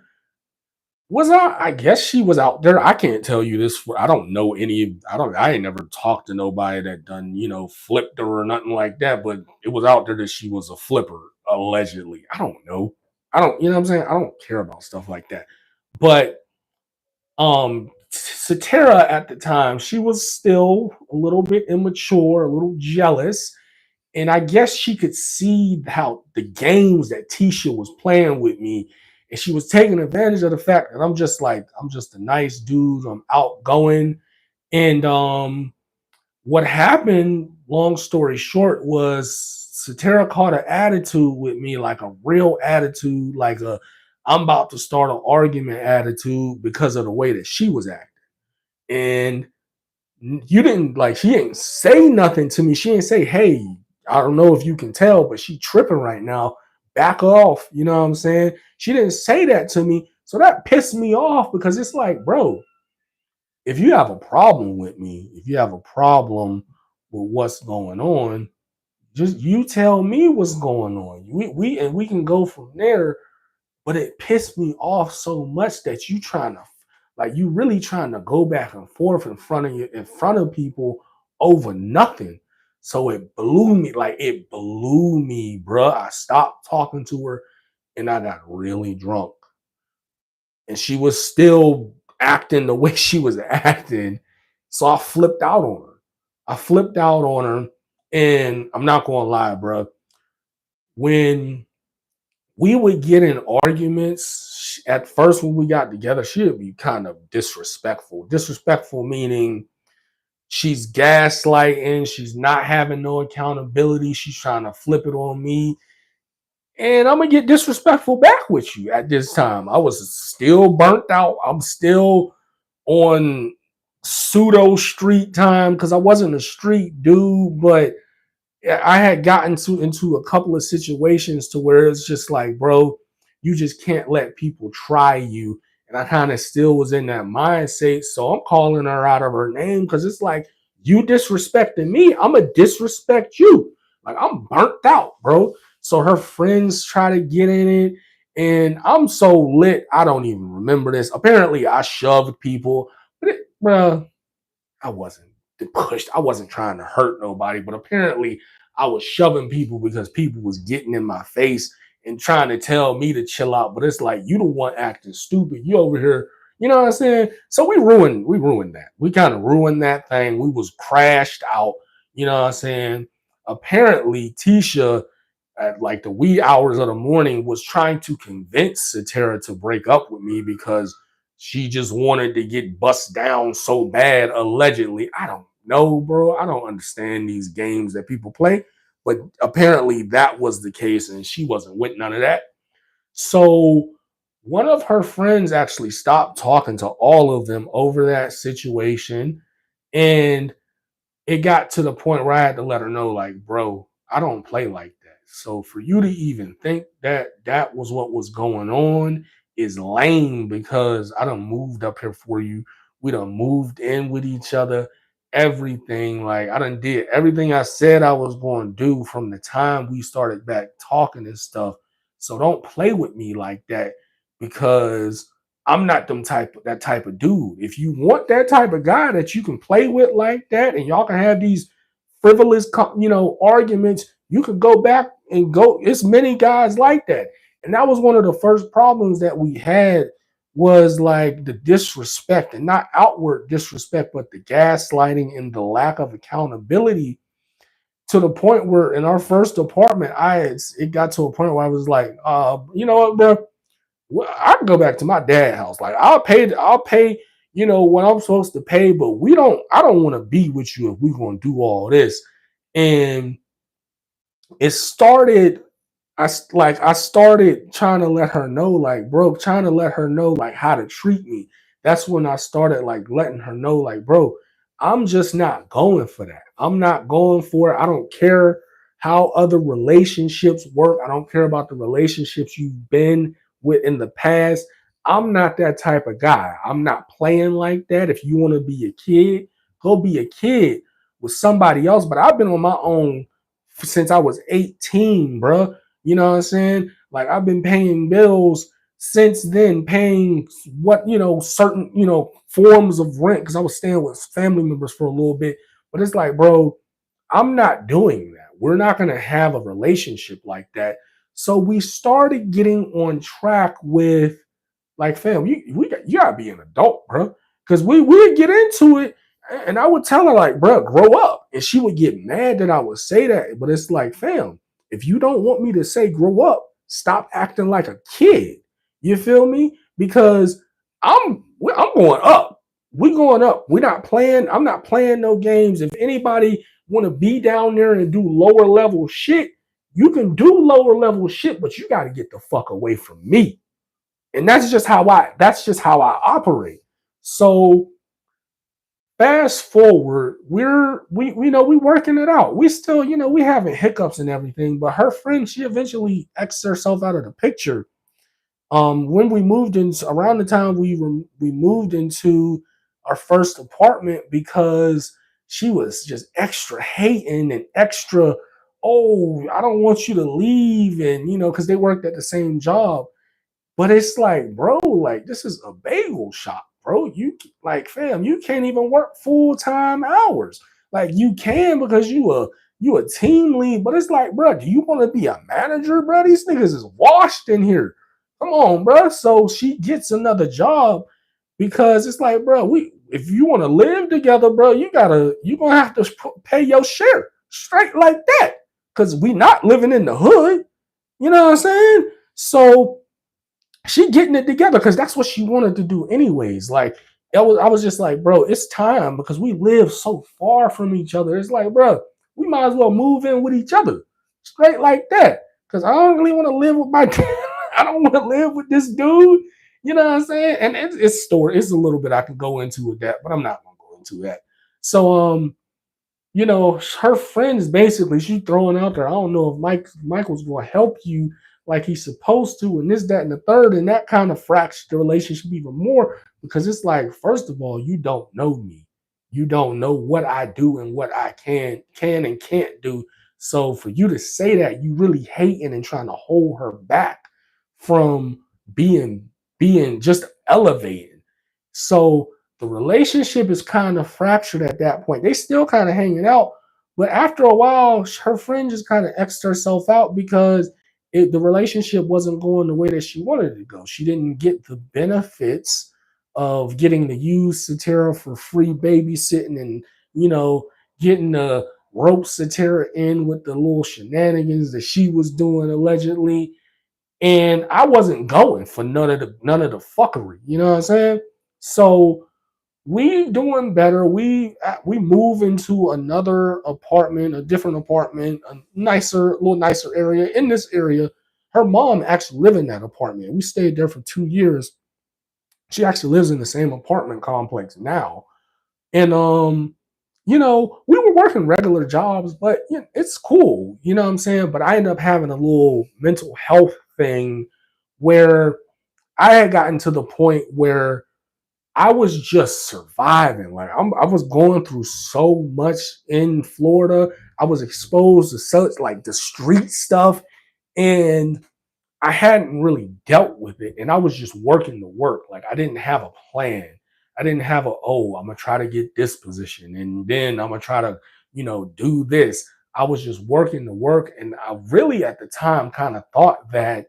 was out. I guess she was out there. I can't tell you this. I don't know any. I ain't never talked to nobody that done flipped her or nothing like that. But it was out there that she was a flipper allegedly. I don't know. I don't. You know what I'm saying? I don't care about stuff like that. But Satara at the time, she was still a little bit immature, a little jealous, and I guess she could see how the games that Tisha was playing with me, and she was taking advantage of the fact that I'm just a nice dude, I'm outgoing, and what happened, long story short, was Satara caught an attitude with me, like a real attitude, like a I'm about to start an argument attitude because of the way that she was acting. And you didn't like she didn't say nothing to me. She didn't say, hey, I don't know if you can tell, but she tripping right now. Back off. You know what I'm saying? She didn't say that to me. So that pissed me off because it's like, bro, if you have a problem with me, if you have a problem with what's going on, just you tell me what's going on. We can go from there. But it pissed me off so much that you really trying to go back and forth in front of people over nothing. So it blew me, bruh. I stopped talking to her and I got really drunk. And she was still acting the way she was acting. So I flipped out on her. I flipped out on her. And I'm not gonna lie, bruh. When we would get in arguments at first when we got together, she would be kind of disrespectful. Disrespectful meaning she's gaslighting, she's not having no accountability, she's trying to flip it on me. And I'm gonna get disrespectful back with you at this time. I was still burnt out. I'm still on pseudo street time because I wasn't a street dude, but I had gotten into a couple of situations to where it's just like, bro, you just can't let people try you. And I kind of still was in that mindset. So I'm calling her out of her name because it's like, you disrespecting me, I'm going to disrespect you. Like, I'm burnt out, bro. So her friends try to get in it. And I'm so lit, I don't even remember this. Apparently, I shoved people, but bro, I wasn't pushed. I wasn't trying to hurt nobody, but apparently I was shoving people because people was getting in my face and trying to tell me to chill out. But it's like you the one acting stupid. You over here, you know what I'm saying? So we ruined that. We kind of ruined that thing. We was crashed out. You know what I'm saying? Apparently, Tisha at like the wee hours of the morning was trying to convince Satara to break up with me because she just wanted to get bust down so bad, allegedly. I don't know, bro. I don't understand these games that people play. But apparently that was the case, and she wasn't with none of that. So one of her friends actually stopped talking to all of them over that situation. And it got to the point where I had to let her know, like, bro, I don't play like that. So for you to even think that that was what was going on is lame because I done moved up here for you. We done moved in with each other. everything. Like I done did everything I said I was going to do from the time we started back talking and stuff. So don't play with me like that because I'm not that type of dude. If you want that type of guy that you can play with like that, and y'all can have these frivolous, arguments, you could go back and go. It's many guys like that, and that was one of the first problems that we had was like the disrespect, and not outward disrespect, but the gaslighting and the lack of accountability, to the point where in our first apartment, it got to a point where I was like, you know what, bro? Well, I can go back to my dad's house. Like I'll pay, what I'm supposed to pay, but I don't want to be with you if we're gonna do all this. And it started I started trying to let her know, like, bro, trying to let her know like how to treat me. That's when I started like letting her know, like, bro, I'm just not going for that. I'm not going for it. I don't care how other relationships work. I don't care about the relationships you've been with in the past. I'm not that type of guy. I'm not playing like that. If you want to be a kid, go be a kid with somebody else. But I've been on my own since I was 18, bro. You know what I'm saying? Like I've been paying bills since then, paying certain, forms of rent because I was staying with family members for a little bit. But it's like, bro, I'm not doing that. We're not going to have a relationship like that. So we started getting on track with like, fam, you gotta be an adult, bro. Because we would get into it, and I would tell her like, bro, grow up, and she would get mad that I would say that. But it's like, fam, if you don't want me to say grow up, stop acting like a kid. You feel me? Because I'm going up. We going up. We're not playing. I'm not playing no games. If anybody want to be down there and do lower level shit, you can do lower level shit, but you got to get the fuck away from me. And that's just how I operate. So fast forward, we working it out. We still, we having hiccups and everything, but her friend, she eventually X'd herself out of the picture. When we moved in around the time we moved into our first apartment, because she was just extra hating and extra, oh, I don't want you to leave, and because they worked at the same job. But it's like, bro, like this is a bagel shop, bro. Like, fam, you can't even work full-time hours. Like you can because you a team lead, but it's like, bro, do you want to be a manager, bro? These niggas is washed in here. Come on, bro. So she gets another job because it's like, bro, if you want to live together, bro, you gonna have to pay your share straight like that because we not living in the hood. You know what I'm saying? So she getting it together because that's what she wanted to do anyways. Like I was just like, bro, it's time because we live so far from each other. It's like, bro, we might as well move in with each other straight like that. Because I don't really want to live with my I don't want to live with this dude. You know what I'm saying? And it's a little bit I can go into with that, but I'm not gonna go into that. So her friends basically she throwing out there. I don't know if Michael's going to help you like he's supposed to, and this, that, and the third, and that kind of fractures the relationship even more because it's like, first of all, you don't know me, you don't know what I do and what I can and can't do. So for you to say that, you really hating and trying to hold her back from being just elevated. So the relationship is kind of fractured at that point. They still kind of hanging out, but after a while, her friend just kind of X'd herself out because the relationship wasn't going the way that she wanted it to go. She didn't get the benefits of getting to use Satara for free babysitting and, getting the rope Satara in with the little shenanigans that she was doing allegedly. And I wasn't going for none of the fuckery. You know what I'm saying? So we doing better. We move into another apartment, a different apartment, a little nicer area. In this area, her mom actually lived in that apartment. We stayed there for 2 years. She actually lives in the same apartment complex now. And we were working regular jobs, but it's cool. You know what I'm saying? But I ended up having a little mental health thing where I had gotten to the point where I was just surviving. Like I was going through so much in Florida. I was exposed to such like the street stuff, and I hadn't really dealt with it. And I was just working the work. Like I didn't have a plan. I didn't have a, oh, I'm gonna try to get this position, and then I'm gonna try to, do this. I was just working the work, and I really at the time kind of thought that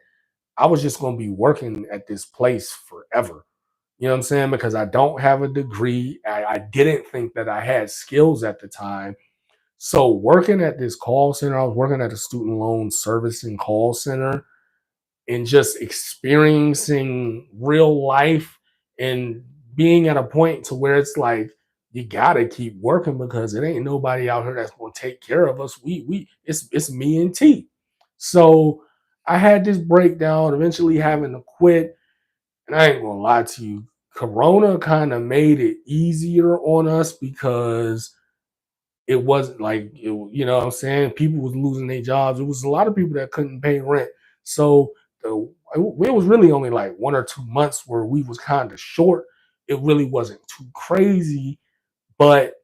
I was just gonna be working at this place forever. You know what I'm saying? Because I don't have a degree. I didn't think that I had skills at the time. So working at this call center, I was working at a student loan servicing call center and just experiencing real life and being at a point to where it's like you gotta keep working because it ain't nobody out here that's gonna take care of us. It's me and T. So I had this breakdown, eventually having to quit, and I ain't gonna lie to you, Corona kind of made it easier on us because it wasn't like you know what I'm saying. People was losing their jobs. It was a lot of people that couldn't pay rent. So it was really only like 1 or 2 months where we was kind of short. It really wasn't too crazy, but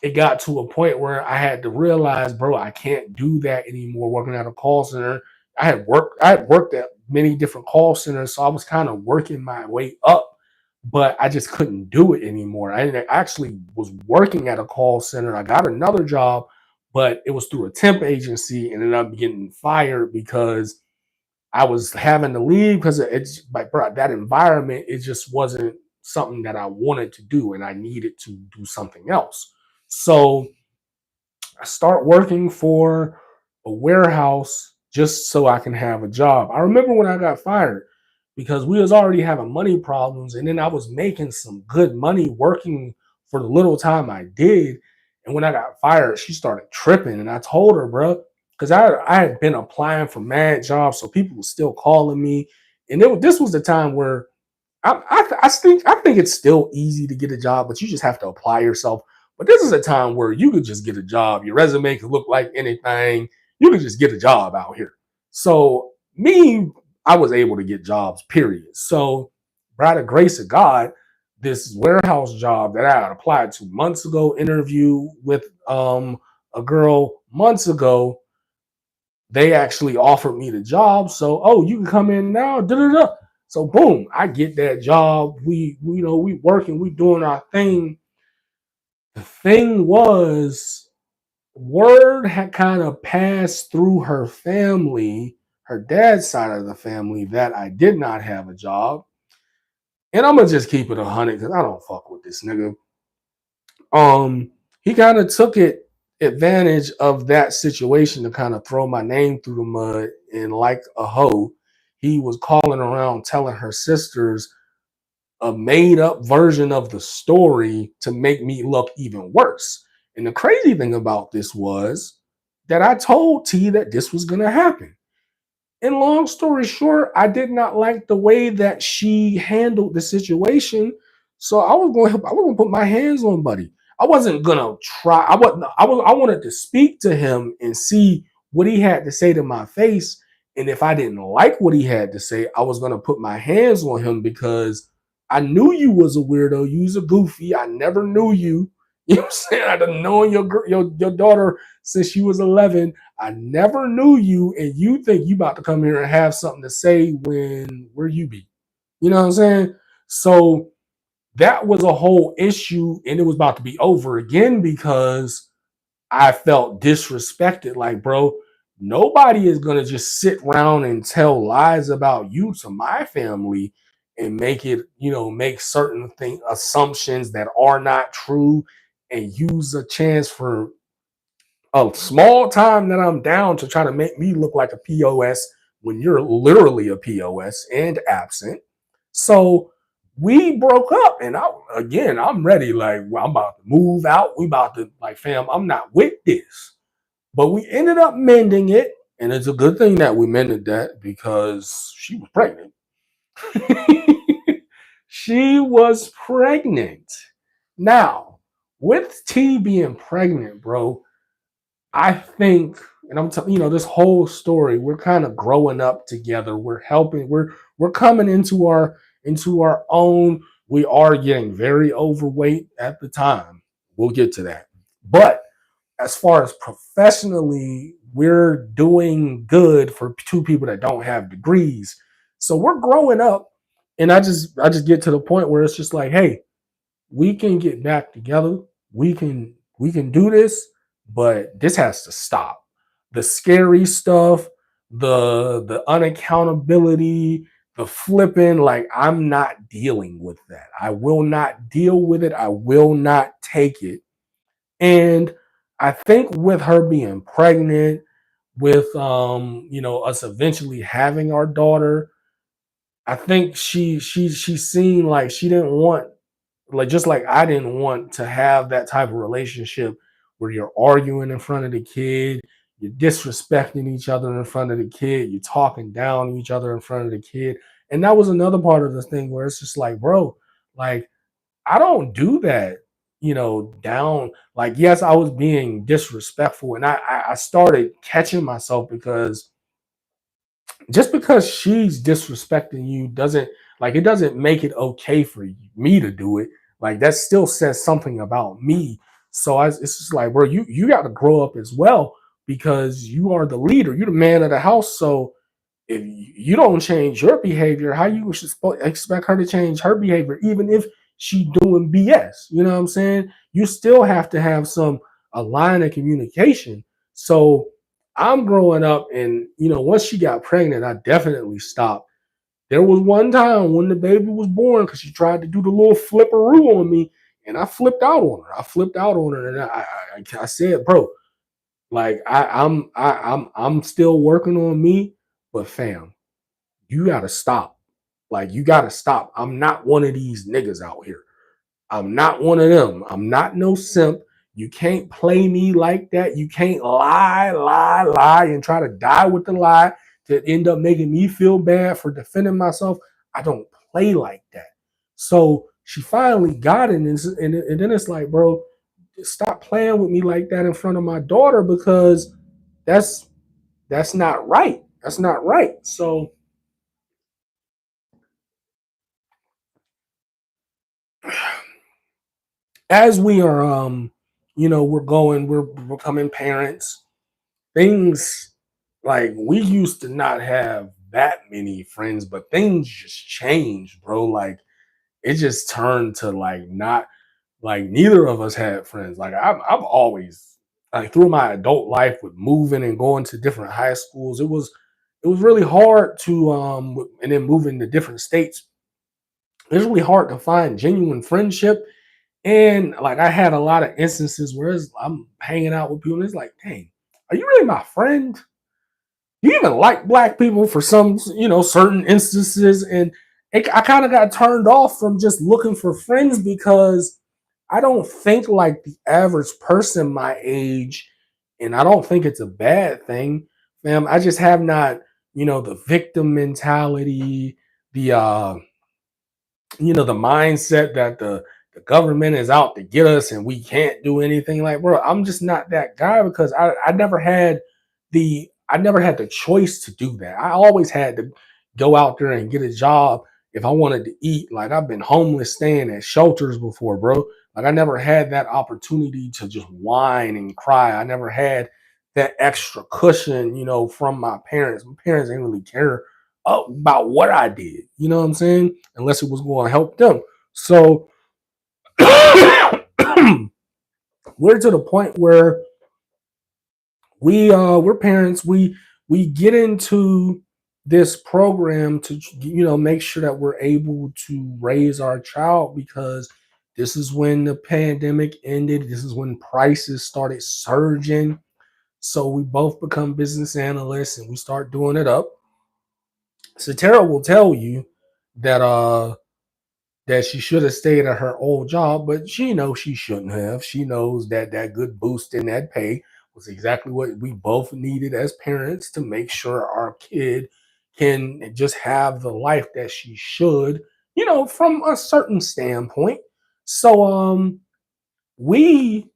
it got to a point where I had to realize, bro, I can't do that anymore. Working at a call center, I had worked at many different call centers, so I was kind of working my way up, but I just couldn't do it anymore. I actually was working at a call center. I got another job, but it was through a temp agency, and ended up getting fired because I was having to leave because it's like, bro, that environment, it just wasn't something that I wanted to do, and I needed to do something else. So I start working for a warehouse just so I can have a job. I remember when I got fired because we was already having money problems, and then I was making some good money working for the little time I did. And when I got fired, she started tripping, and I told her, bro, because I had been applying for mad jobs, so people were still calling me, and this was the time where I think it's still easy to get a job, but you just have to apply yourself. But this is a time where you could just get a job. Your resume could look like anything. You could just get a job out here. So me, I was able to get jobs. Period. So by the grace of God, this warehouse job that I had applied to months ago, interview with a girl months ago, they actually offered me the job. So, oh, you can come in now. Da, da, da. So, boom, I get that job. We working, we doing our thing. The thing was, word had kind of passed through her family, her dad's side of the family, that I did not have a job. And I'm gonna just keep it 100 because I don't fuck with this nigga. He kind of took it advantage of that situation to kind of throw my name through the mud, and like a hoe, he was calling around telling her sisters a made up version of the story to make me look even worse. And the crazy thing about this was that I told T that this was going to happen. And long story short, I did not like the way that she handled the situation. So I was gonna put my hands on Buddy. I wasn't gonna try. I wanted to speak to him and see what he had to say to my face. And if I didn't like what he had to say, I was gonna put my hands on him because I knew you was a weirdo. You was a goofy. I never knew you. You know what I'm saying? I'd have known your daughter since she was 11. I never knew you, and you think you about to come here and have something to say when where you be. You know what I'm saying? So that was a whole issue, and it was about to be over again because I felt disrespected. Like, bro, nobody is gonna just sit around and tell lies about you to my family and make it, make certain assumptions that are not true and use a chance for a small time that I'm down to try to make me look like a POS when you're literally a POS and absent. So we broke up, and I'm ready. Like, well, I'm about to move out. We about to, like, fam, I'm not with this. But we ended up mending it, and it's a good thing that we mended that because she was pregnant. She was pregnant. Now, with T being pregnant, bro, I think, and I'm telling this whole story, we're kind of growing up together. We're helping. We're coming into our own. we are getting very overweight at the time. We'll get to that. But as far as professionally, we're doing good for two people that don't have degrees. So we're growing up, and I just get to the point where it's just like, hey, we can get back together. We can do this, but this has to stop. The scary stuff, the unaccountability, the flipping, like I'm not dealing with that. I will not deal with it. I will not take it. And I think with her being pregnant, with us eventually having our daughter, I think she seemed like she didn't want, like, just like I didn't want to have that type of relationship where you're arguing in front of the kid, you're disrespecting each other in front of the kid, you're talking down to each other in front of the kid. And that was another part of the thing where it's just like, bro, like I don't do that, down. Like, yes, I was being disrespectful, and I started catching myself because just because she's disrespecting you doesn't, like, it doesn't make it okay for me to do it. Like that still says something about me. So it's just like, bro, you got to grow up as well because you are the leader, you're the man of the house. So if you don't change your behavior, how you should expect her to change her behavior, even if she doing BS? You know what I'm saying? You still have to have a line of communication. So I'm growing up, and once she got pregnant, I definitely stopped. There was one time when the baby was born because she tried to do the little flipperoo on me, and I flipped out on her. I flipped out on her, and I said, bro, like I'm still working on me, but fam, you gotta stop. Like you gotta stop. I'm not one of these niggas out here. I'm not one of them. I'm not no simp. You can't play me like that. You can't lie, and try to die with the lie to end up making me feel bad for defending myself. I don't play like that. So she finally got it, and then it's like, bro, stop playing with me like that in front of my daughter because that's that's not right. That's not right. So as we are we're becoming parents, things, like, we used to not have that many friends, but things just changed, bro. Like it just turned to like not, like neither of us had friends. Like I've always, like, through my adult life with moving and going to different high schools, it was really hard to and then moving to different states. It's really hard to find genuine friendship. And like I had a lot of instances where I'm hanging out with people, and it's like, dang, are you really my friend? You even like black people for some, certain instances. And I kind of got turned off from just looking for friends because I don't think like the average person my age, and I don't think it's a bad thing, fam. I just have not, the victim mentality, the the mindset that the government is out to get us and we can't do anything. Like, bro, I'm just not that guy because I never had the choice to do that. I always had to go out there and get a job if I wanted to eat. Like I've been homeless staying at shelters before, bro. Like I never had that opportunity to just whine and cry. I never had that extra cushion, from my parents. My parents didn't really care about what I did. You know what I'm saying? Unless it was going to help them. So we're to the point where we're parents. We get into this program to make sure that we're able to raise our child because this is when the pandemic ended. This is when prices started surging. So we both become business analysts and we start doing it up. So Tara will tell you that she should have stayed at her old job, but she knows she shouldn't have. She knows that that good boost in that pay was exactly what we both needed as parents to make sure our kid can just have the life that she should, from a certain standpoint. So we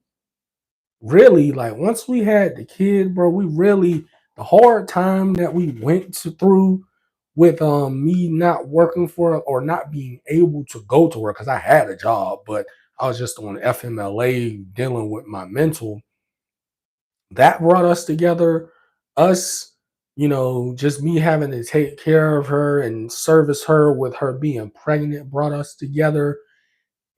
really, like, once we had the kid, bro, we really, the hard time that we went through, with me not working for or not being able to go to work because I had a job, but I was just on FMLA dealing with my mental. That brought us together. Us, just me having to take care of her and service her with her being pregnant brought us together.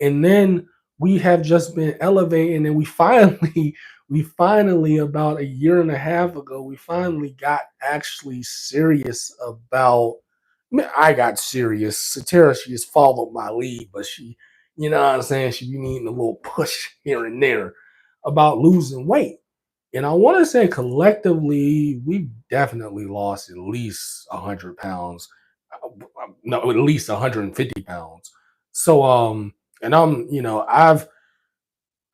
And then we have just been elevating, and we finally we finally about a year and a half ago we finally got actually serious about. I mean, I got serious. Satira, she just followed my lead, but she, you know what I'm saying, she be needing a little push here and there about losing weight. And I want to say collectively we definitely lost at least 100 pounds. No, at least 150 pounds. So and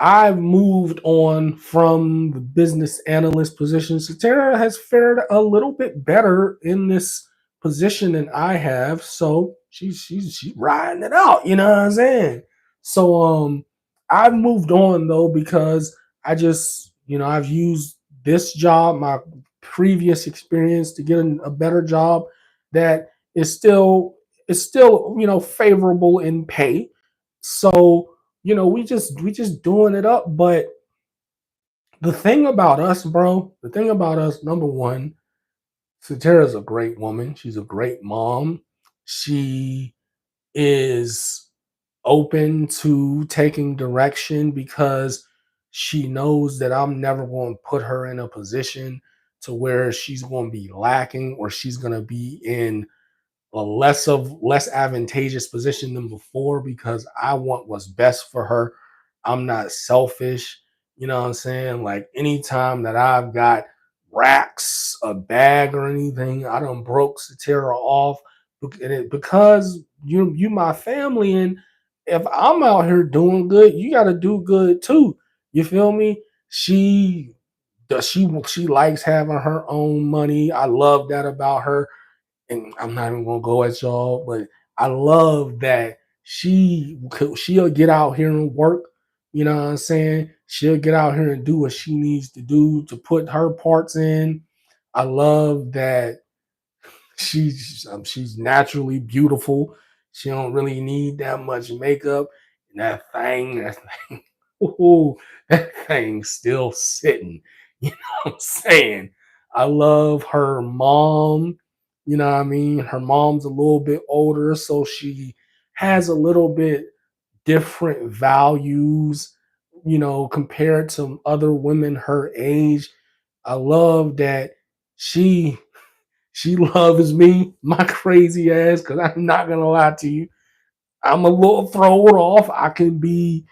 I've moved on from the business analyst position. So Tara has fared a little bit better in this position than I have. So she's riding it out, you know what I'm saying? So I've moved on though because I just, I've used this job, my previous experience to get a better job that is still, favorable in pay. So we just doing it up. But the thing about us, bro, the thing about us, number one, Satara's a great woman. She's a great mom. She is open to taking direction because she knows that I'm never going to put her in a position to where she's going to be lacking or she's going to be in a less advantageous position than before because I want what's best for her. I'm not selfish. You know what I'm saying? Like anytime that I've got racks, a bag or anything, I done broke Satira off because you my family. And if I'm out here doing good, you gotta do good too. You feel me? She likes having her own money. I love that about her. And I'm not even gonna go at y'all, but I love that she'll get out here and work. You know what I'm saying? She'll get out here and do what she needs to do to put her parts in. I love that she's naturally beautiful. She don't really need that much makeup. And that thing, ooh, that thing's still sitting. You know what I'm saying? I love her mom. You know what I mean? Her mom's a little bit older, so she has a little bit different values, compared to other women her age. I love that she she loves me, my crazy ass, because I'm not gonna lie to you. I'm a little thrown off. I can be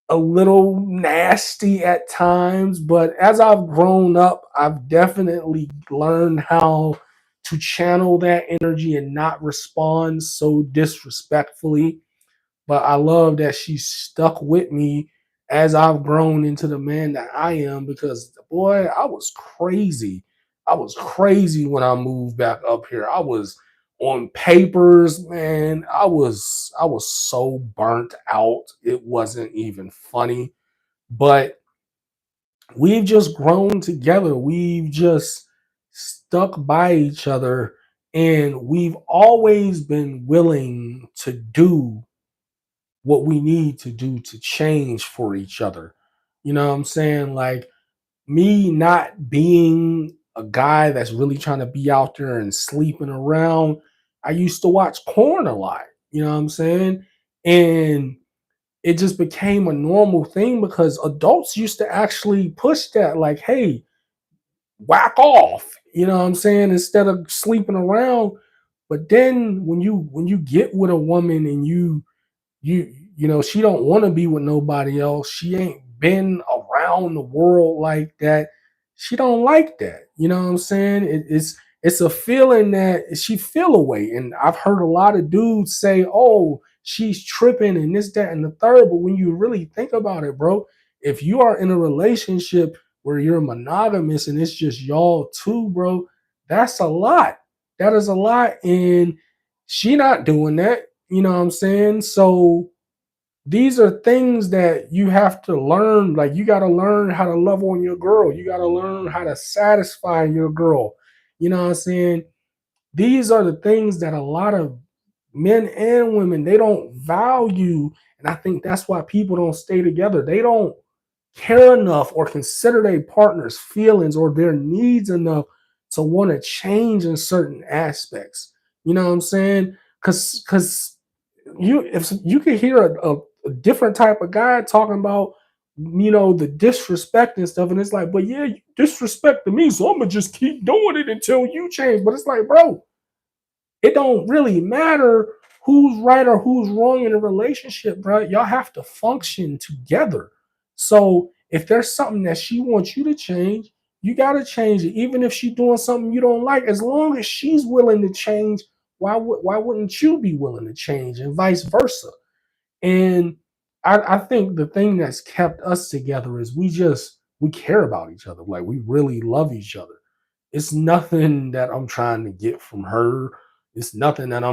a little nasty at times, but as I've grown up, I've definitely learned how to channel that energy and not respond so disrespectfully. But I love that she stuck with me as I've grown into the man that I am because boy, I was crazy. I was crazy when I moved back up here. I was on papers, man. I was so burnt out. It wasn't even funny. But we've just grown together. We've just stuck by each other and we've always been willing to do what we need to do to change for each other. You know what I'm saying? Like me not being a guy that's really trying to be out there and sleeping around. I used to watch porn a lot, you know what I'm saying? And it just became a normal thing because adults used to actually push that, like, hey, whack off, you know what I'm saying, instead of sleeping around. But then when you get with a woman and she don't want to be with nobody else, she ain't been around the world like that, she don't like that, you know what I'm saying. It's a feeling that she feel away. And I've heard a lot of dudes say, oh, she's tripping and this, that, and the third. But when you really think about it, bro, if you are in a relationship where you're monogamous and it's just y'all two, bro, that's a lot. That is a lot. And she not doing that, you know what I'm saying? So these are things that you have to learn. Like you got to learn how to love on your girl. You got to learn how to satisfy your girl. You know what I'm saying? these are the things that a lot of men and women, they don't value. And I think that's why people don't stay together. They don't care enough or consider their partner's feelings or their needs enough to want to change in certain aspects. You know what I'm saying? Because you, if you could hear a different type of guy talking about, the disrespect and stuff, and it's like, but yeah, you disrespecting me, so I'm gonna just keep doing it until you change. But it's like, bro, it don't really matter who's right or who's wrong in a relationship, bro. Y'all have to function together. So if there's something that she wants you to change, you gotta change it. Even if she's doing something you don't like, as long as she's willing to change, why wouldn't you be willing to change, and vice versa? And I think the thing that's kept us together is we care about each other. Like, we really love each other. It's nothing that I'm trying to get from her. It's nothing that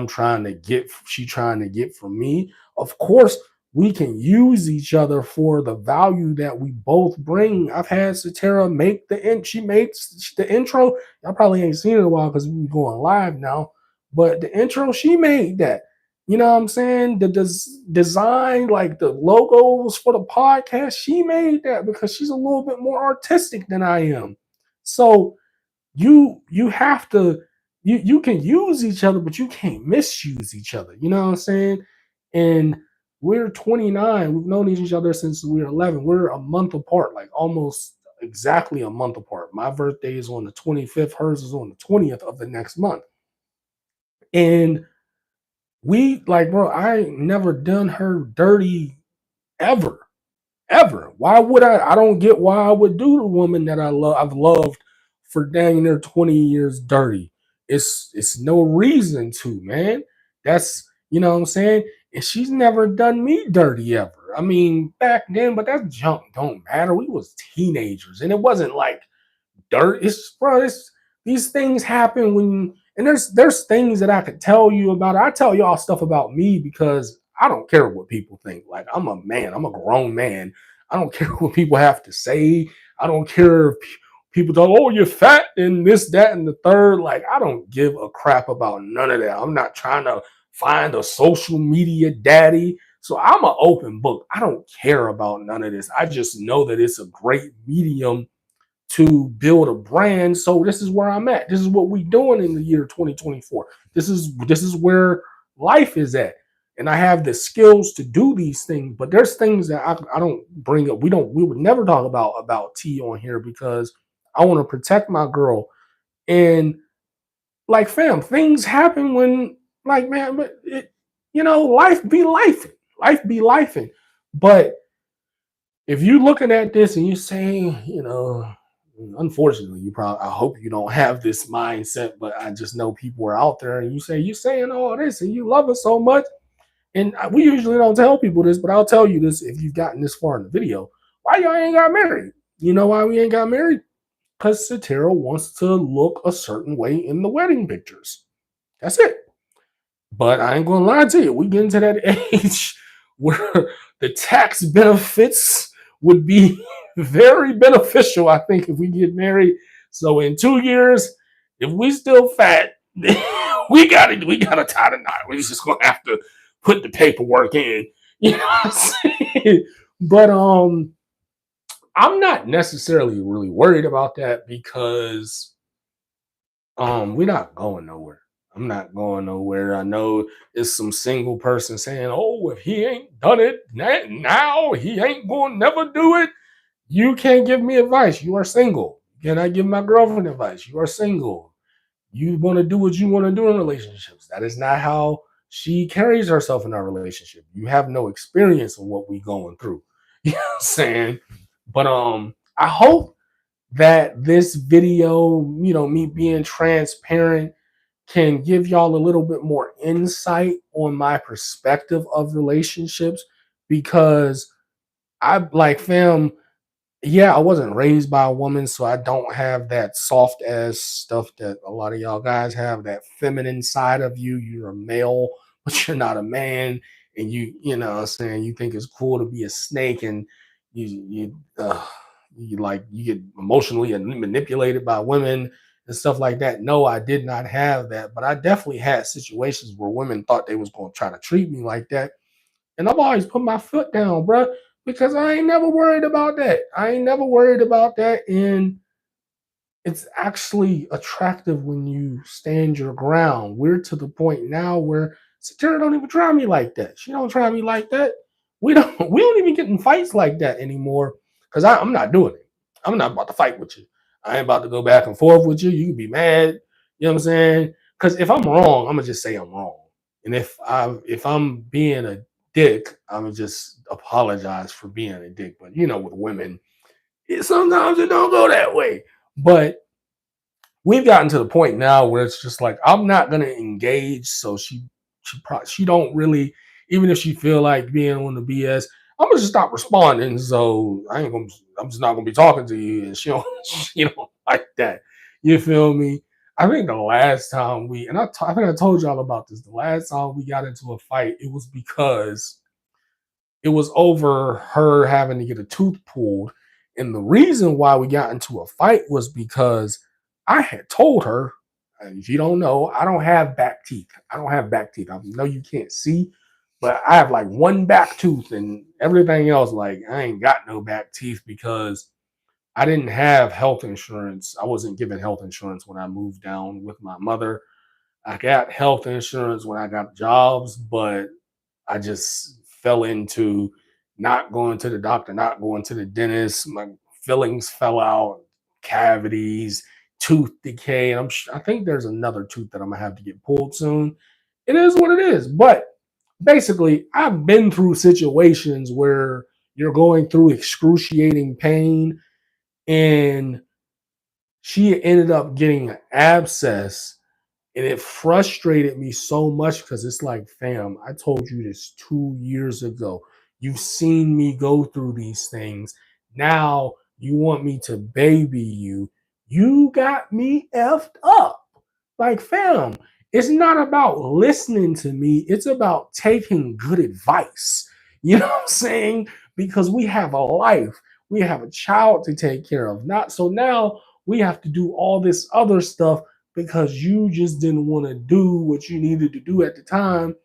she trying to get from me. Of course, we can use each other for the value that we both bring. I've had Satara make she makes the intro. Y'all probably ain't seen it in a while because we're going live now. But the intro, she made that. You know what I'm saying? The design, like the logos for the podcast, she made that because she's a little bit more artistic than I am. So you have to, you can use each other, but you can't misuse each other. You know what I'm saying? And we're 29. We've known each other since we were 11. We're a month apart, like almost exactly a month apart. My birthday is on the 25th. Hers is on the 20th of the next month. And we, like, bro, I ain't never done her dirty ever, ever. Why would I? I don't get why I would do the woman that I've loved for dang near 20 years dirty. It's no reason to, man. That's, you know what I'm saying? And she's never done me dirty ever. I mean, back then, but that junk don't matter. We was teenagers, and it wasn't like dirt. It's, bro, it's, these things happen when, and there's things that I could tell you about. I tell y'all stuff about me because I don't care what people think. Like, I'm a man, I'm a grown man. I don't care what people have to say. I don't care if people talk, oh, you're fat and this, that, and the third. Like, I don't give a crap about none of that. I'm not trying to find a social media daddy. So I'm an open book. I don't care about none of this. I just know that it's a great medium to build a brand. So this is where I'm at. This is what we're doing in the year 2024. This is where life is at. And I have the skills to do these things, but there's things that I don't bring up. We would never talk about T on here because I want to protect my girl. And like, fam, things happen when, like, man, but life be life. Life be life. But if you're looking at this and you're saying, unfortunately, I hope you don't have this mindset, but I just know people are out there and you're saying all this and you love us so much. And we usually don't tell people this, but I'll tell you this if you've gotten this far in the video. Why y'all ain't got married? You know why we ain't got married? Because Satira wants to look a certain way in the wedding pictures. That's it. But I ain't gonna lie to you, we get into that age where the tax benefits would be very beneficial, I think, if we get married. So in 2 years, if we still fat, we gotta tie the knot. We're just gonna have to put the paperwork in. You know what I'm saying? But I'm not necessarily really worried about that because we're not going nowhere. I'm not going nowhere. I know it's some single person saying, "Oh, if he ain't done it now, he ain't going to never do it." You can't give me advice. You are single. Can I give my girlfriend advice? You are single. You want to do what you want to do in relationships. That is not how she carries herself in our relationship. You have no experience of what we going through. You know what I'm saying? But I hope that this video, me being transparent, can give y'all a little bit more insight on my perspective of relationships because I, like, fam, yeah, I wasn't raised by a woman, so I don't have that soft ass stuff that a lot of y'all guys have, that feminine side of you. You're a male, but you're not a man. And you know what I'm saying, you think it's cool to be a snake, and you get emotionally manipulated by women. and stuff like that. No, I did not have that, but I definitely had situations where women thought they was going to try to treat me like that. And I've always put my foot down, bro, because I ain't never worried about that. I ain't never worried about that. And it's actually attractive when you stand your ground. We're to the point now where Satira don't even try me like that. She don't try me like that. We don't even get in fights like that anymore because I'm not doing it. I'm not about to fight with you. I ain't about to go back and forth with you. You can be mad. You know what I'm saying? Because if I'm wrong, I'm gonna just say I'm wrong. And if I'm being a dick, I'm gonna just apologize for being a dick. But with women, sometimes it don't go that way. But we've gotten to the point now where it's just like I'm not gonna engage. So she don't really, even if she feel like being on the BS, I'm gonna just stop responding. So I'm just not gonna be talking to you, and she don't she don't like that. You feel me? I think the last time I think I told y'all about this. The last time we got into a fight, it was over her having to get a tooth pulled. And the reason why we got into a fight was because I had told her, and if you don't know, I don't have back teeth. I don't have back teeth. I know you can't see, but I have like one back tooth and everything else. Like, I ain't got no back teeth because I didn't have health insurance. I wasn't given health insurance when I moved down with my mother. I got health insurance when I got jobs, but I just fell into not going to the doctor, not going to the dentist. My fillings fell out, cavities, tooth decay, and I think there's another tooth that I'm gonna have to get pulled soon. It is what it is. But basically, I've been through situations where you're going through excruciating pain, and she ended up getting an abscess, and it frustrated me so much because it's like, fam, I told you this 2 years ago. You've seen me go through these things. Now you want me to baby you. You got me effed up. Like, fam, it's not about listening to me, it's about taking good advice. You know what I'm saying? Because we have a life, we have a child to take care of. Not so now we have to do all this other stuff because you just didn't want to do what you needed to do at the time.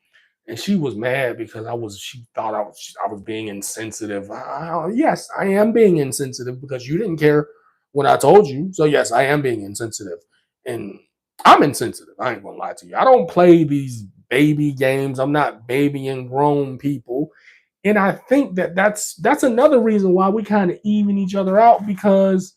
And she was mad because she thought I was being insensitive. Yes, I am being insensitive because you didn't care when I told you. So yes, I am being insensitive. And I'm insensitive. I ain't gonna lie to you. I don't play these baby games. I'm not babying grown people. And I think that's another reason why we kind of even each other out, because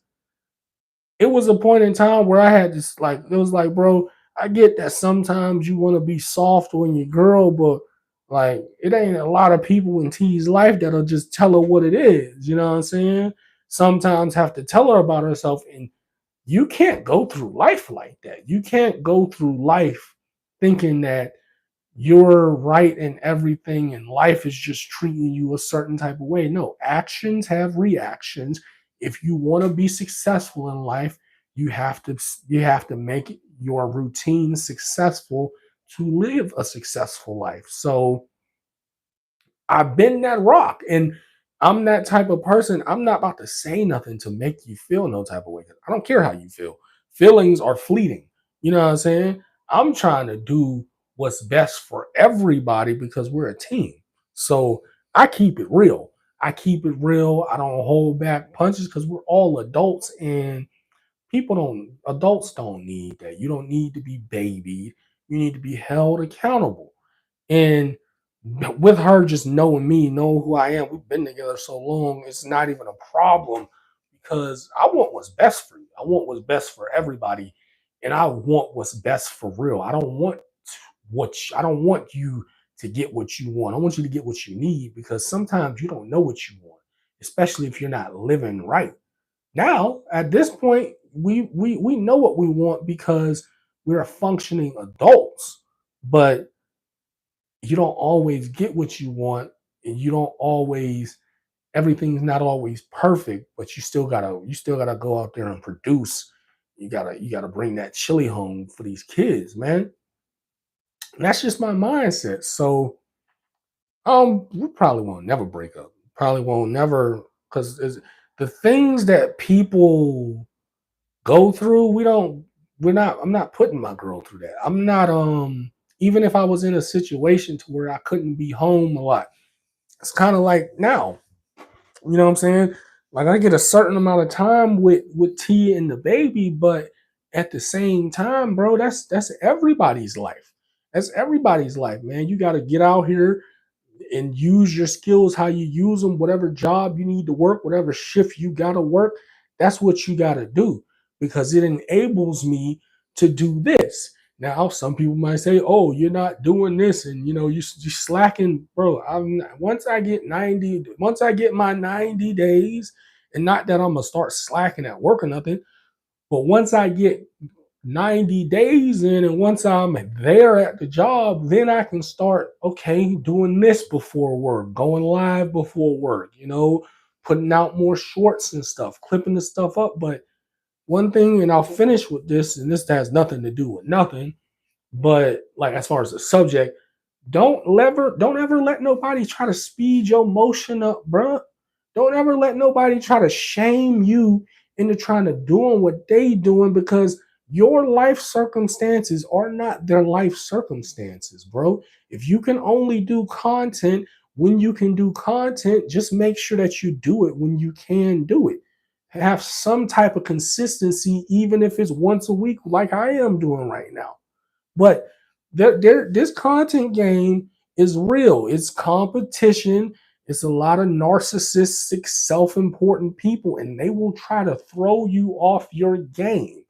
it was a point in time where I had this, like, it was like, bro, I get that sometimes you want to be soft when you're girl, but like, it ain't a lot of people in T's life that'll just tell her what it is. You know what I'm saying? Sometimes have to tell her about herself, and you can't go through life like that. You can't go through life thinking that you're right in everything and life is just treating you a certain type of way. No, actions have reactions. If you want to be successful in life, you have to you have to make your routine successful to live a successful life. So I've been that rock, and I'm that type of person. I'm not about to say nothing to make you feel no type of way. I don't care how you feel. Feelings are fleeting. You know what I'm saying? I'm trying to do what's best for everybody because we're a team. So I keep it real. I keep it real. I don't hold back punches because we're all adults, and adults don't need that. You don't need to be babied. You need to be held accountable. And with her just knowing me, know who I am, we've been together so long, it's not even a problem because I want what's best for you. I want what's best for everybody, and I want what's best for real. I don't want you to get what you want. I want you to get what you need, because sometimes you don't know what you want, especially if you're not living right. Now, at this point, we know what we want because we're functioning adults, but you don't always get what you want, and you don't always everything's not always perfect, but you still gotta go out there and produce. You gotta bring that chili home for these kids, man. And that's just my mindset. So we probably won't never break up. Probably won't never, because the things that people go through, I'm not putting my girl through that. I'm not even if I was in a situation to where I couldn't be home a lot. It's kind of like now, you know what I'm saying? Like I get a certain amount of time with T and the baby, but at the same time, bro, that's everybody's life. That's everybody's life, man. You got to get out here and use your skills how you use them, whatever job you need to work, whatever shift you got to work. That's what you got to do because it enables me to do this. Now, some people might say, "Oh, you're not doing this, and you slacking, bro." Once I get 90, once I get my 90 days, and not that I'm gonna start slacking at work or nothing, but once I get 90 days in and once I'm there at the job, then I can start, okay, doing this before work, going live before work, putting out more shorts and stuff, clipping the stuff up. But one thing, and I'll finish with this, and this has nothing to do with nothing, but like as far as the subject, don't ever let nobody try to speed your motion up, bruh. Don't ever let nobody try to shame you into trying to doing what they doing because your life circumstances are not their life circumstances, bro. If you can only do content when you can do content, just make sure that you do it when you can do it. Have some type of consistency, even if it's once a week, like I am doing right now. But this content game is real. It's competition. It's a lot of narcissistic, self-important people, and they will try to throw you off your game.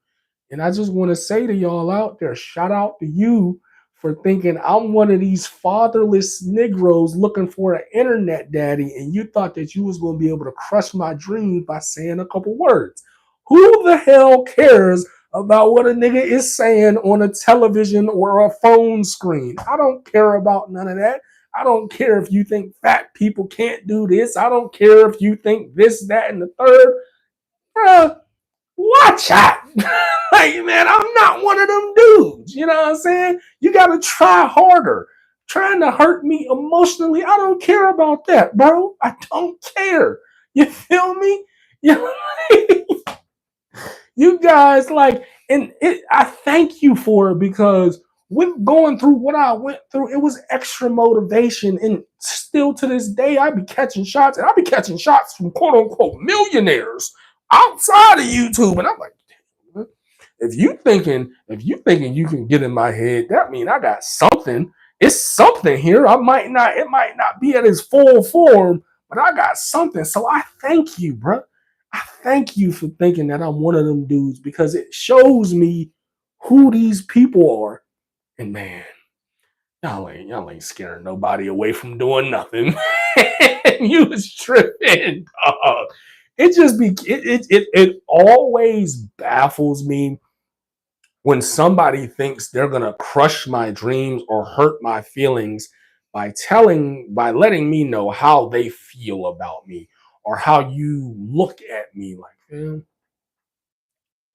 And I just want to say to y'all out there, shout out to you for thinking I'm one of these fatherless Negroes looking for an internet daddy, and you thought that you was going to be able to crush my dreams by saying a couple words. Who the hell cares about what a nigga is saying on a television or a phone screen? I don't care about none of that. I don't care if you think fat people can't do this. I don't care if you think this, that, and the third. Bruh, watch out. Like, man, I'm not one of them dudes. You know what I'm saying? You got to try harder. Trying to hurt me emotionally, I don't care about that, bro. I don't care. You feel me? You, you guys, like, and I thank you for it because with going through what I went through, it was extra motivation. And still to this day, I be catching shots, and I be catching shots from quote unquote millionaires outside of YouTube. And I'm like, if you thinking you can get in my head, that means I got something. It's something here. It might not be at its full form, but I got something. So I thank you, bro. I thank you for thinking that I'm one of them dudes because it shows me who these people are. And man, y'all ain't scaring nobody away from doing nothing. You was tripping, dog. It always baffles me when somebody thinks they're gonna crush my dreams or hurt my feelings by letting me know how they feel about me or how you look at me. Like, man,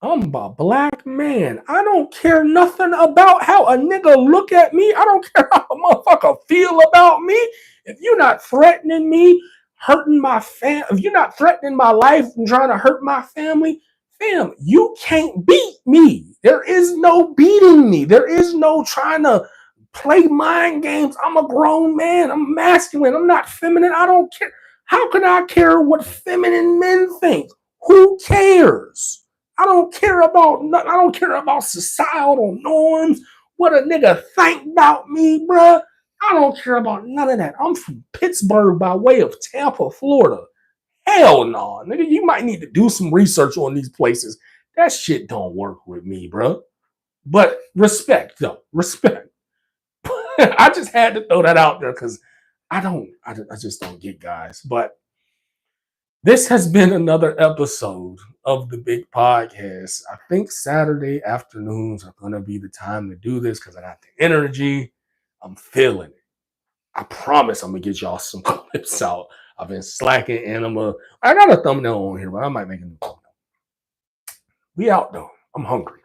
I'm a black man. I don't care nothing about how a nigga look at me. I don't care how a motherfucker feel about me. If you're not threatening me, hurting my if you're not threatening my life and trying to hurt my family, fam, you can't beat me. There is no beating me. There is no trying to play mind games. I'm a grown man. I'm masculine. I'm not feminine. I don't care. How can I care what feminine men think? Who cares? I don't care about societal norms. What a nigga think about me, bruh. I don't care about none of that. I'm from Pittsburgh by way of Tampa, Florida. Hell no, nigga. You might need to do some research on these places. That shit don't work with me, bruh. But respect, though. Respect. I just had to throw that out there because I just don't get guys. But this has been another episode of the Big Podcast. I think Saturday afternoons are going to be the time to do this because I got the energy. I'm feeling it. I promise I'm going to get y'all some clips out. I've been slacking and I got a thumbnail on here, but I might make a new thumbnail. We out though. I'm hungry.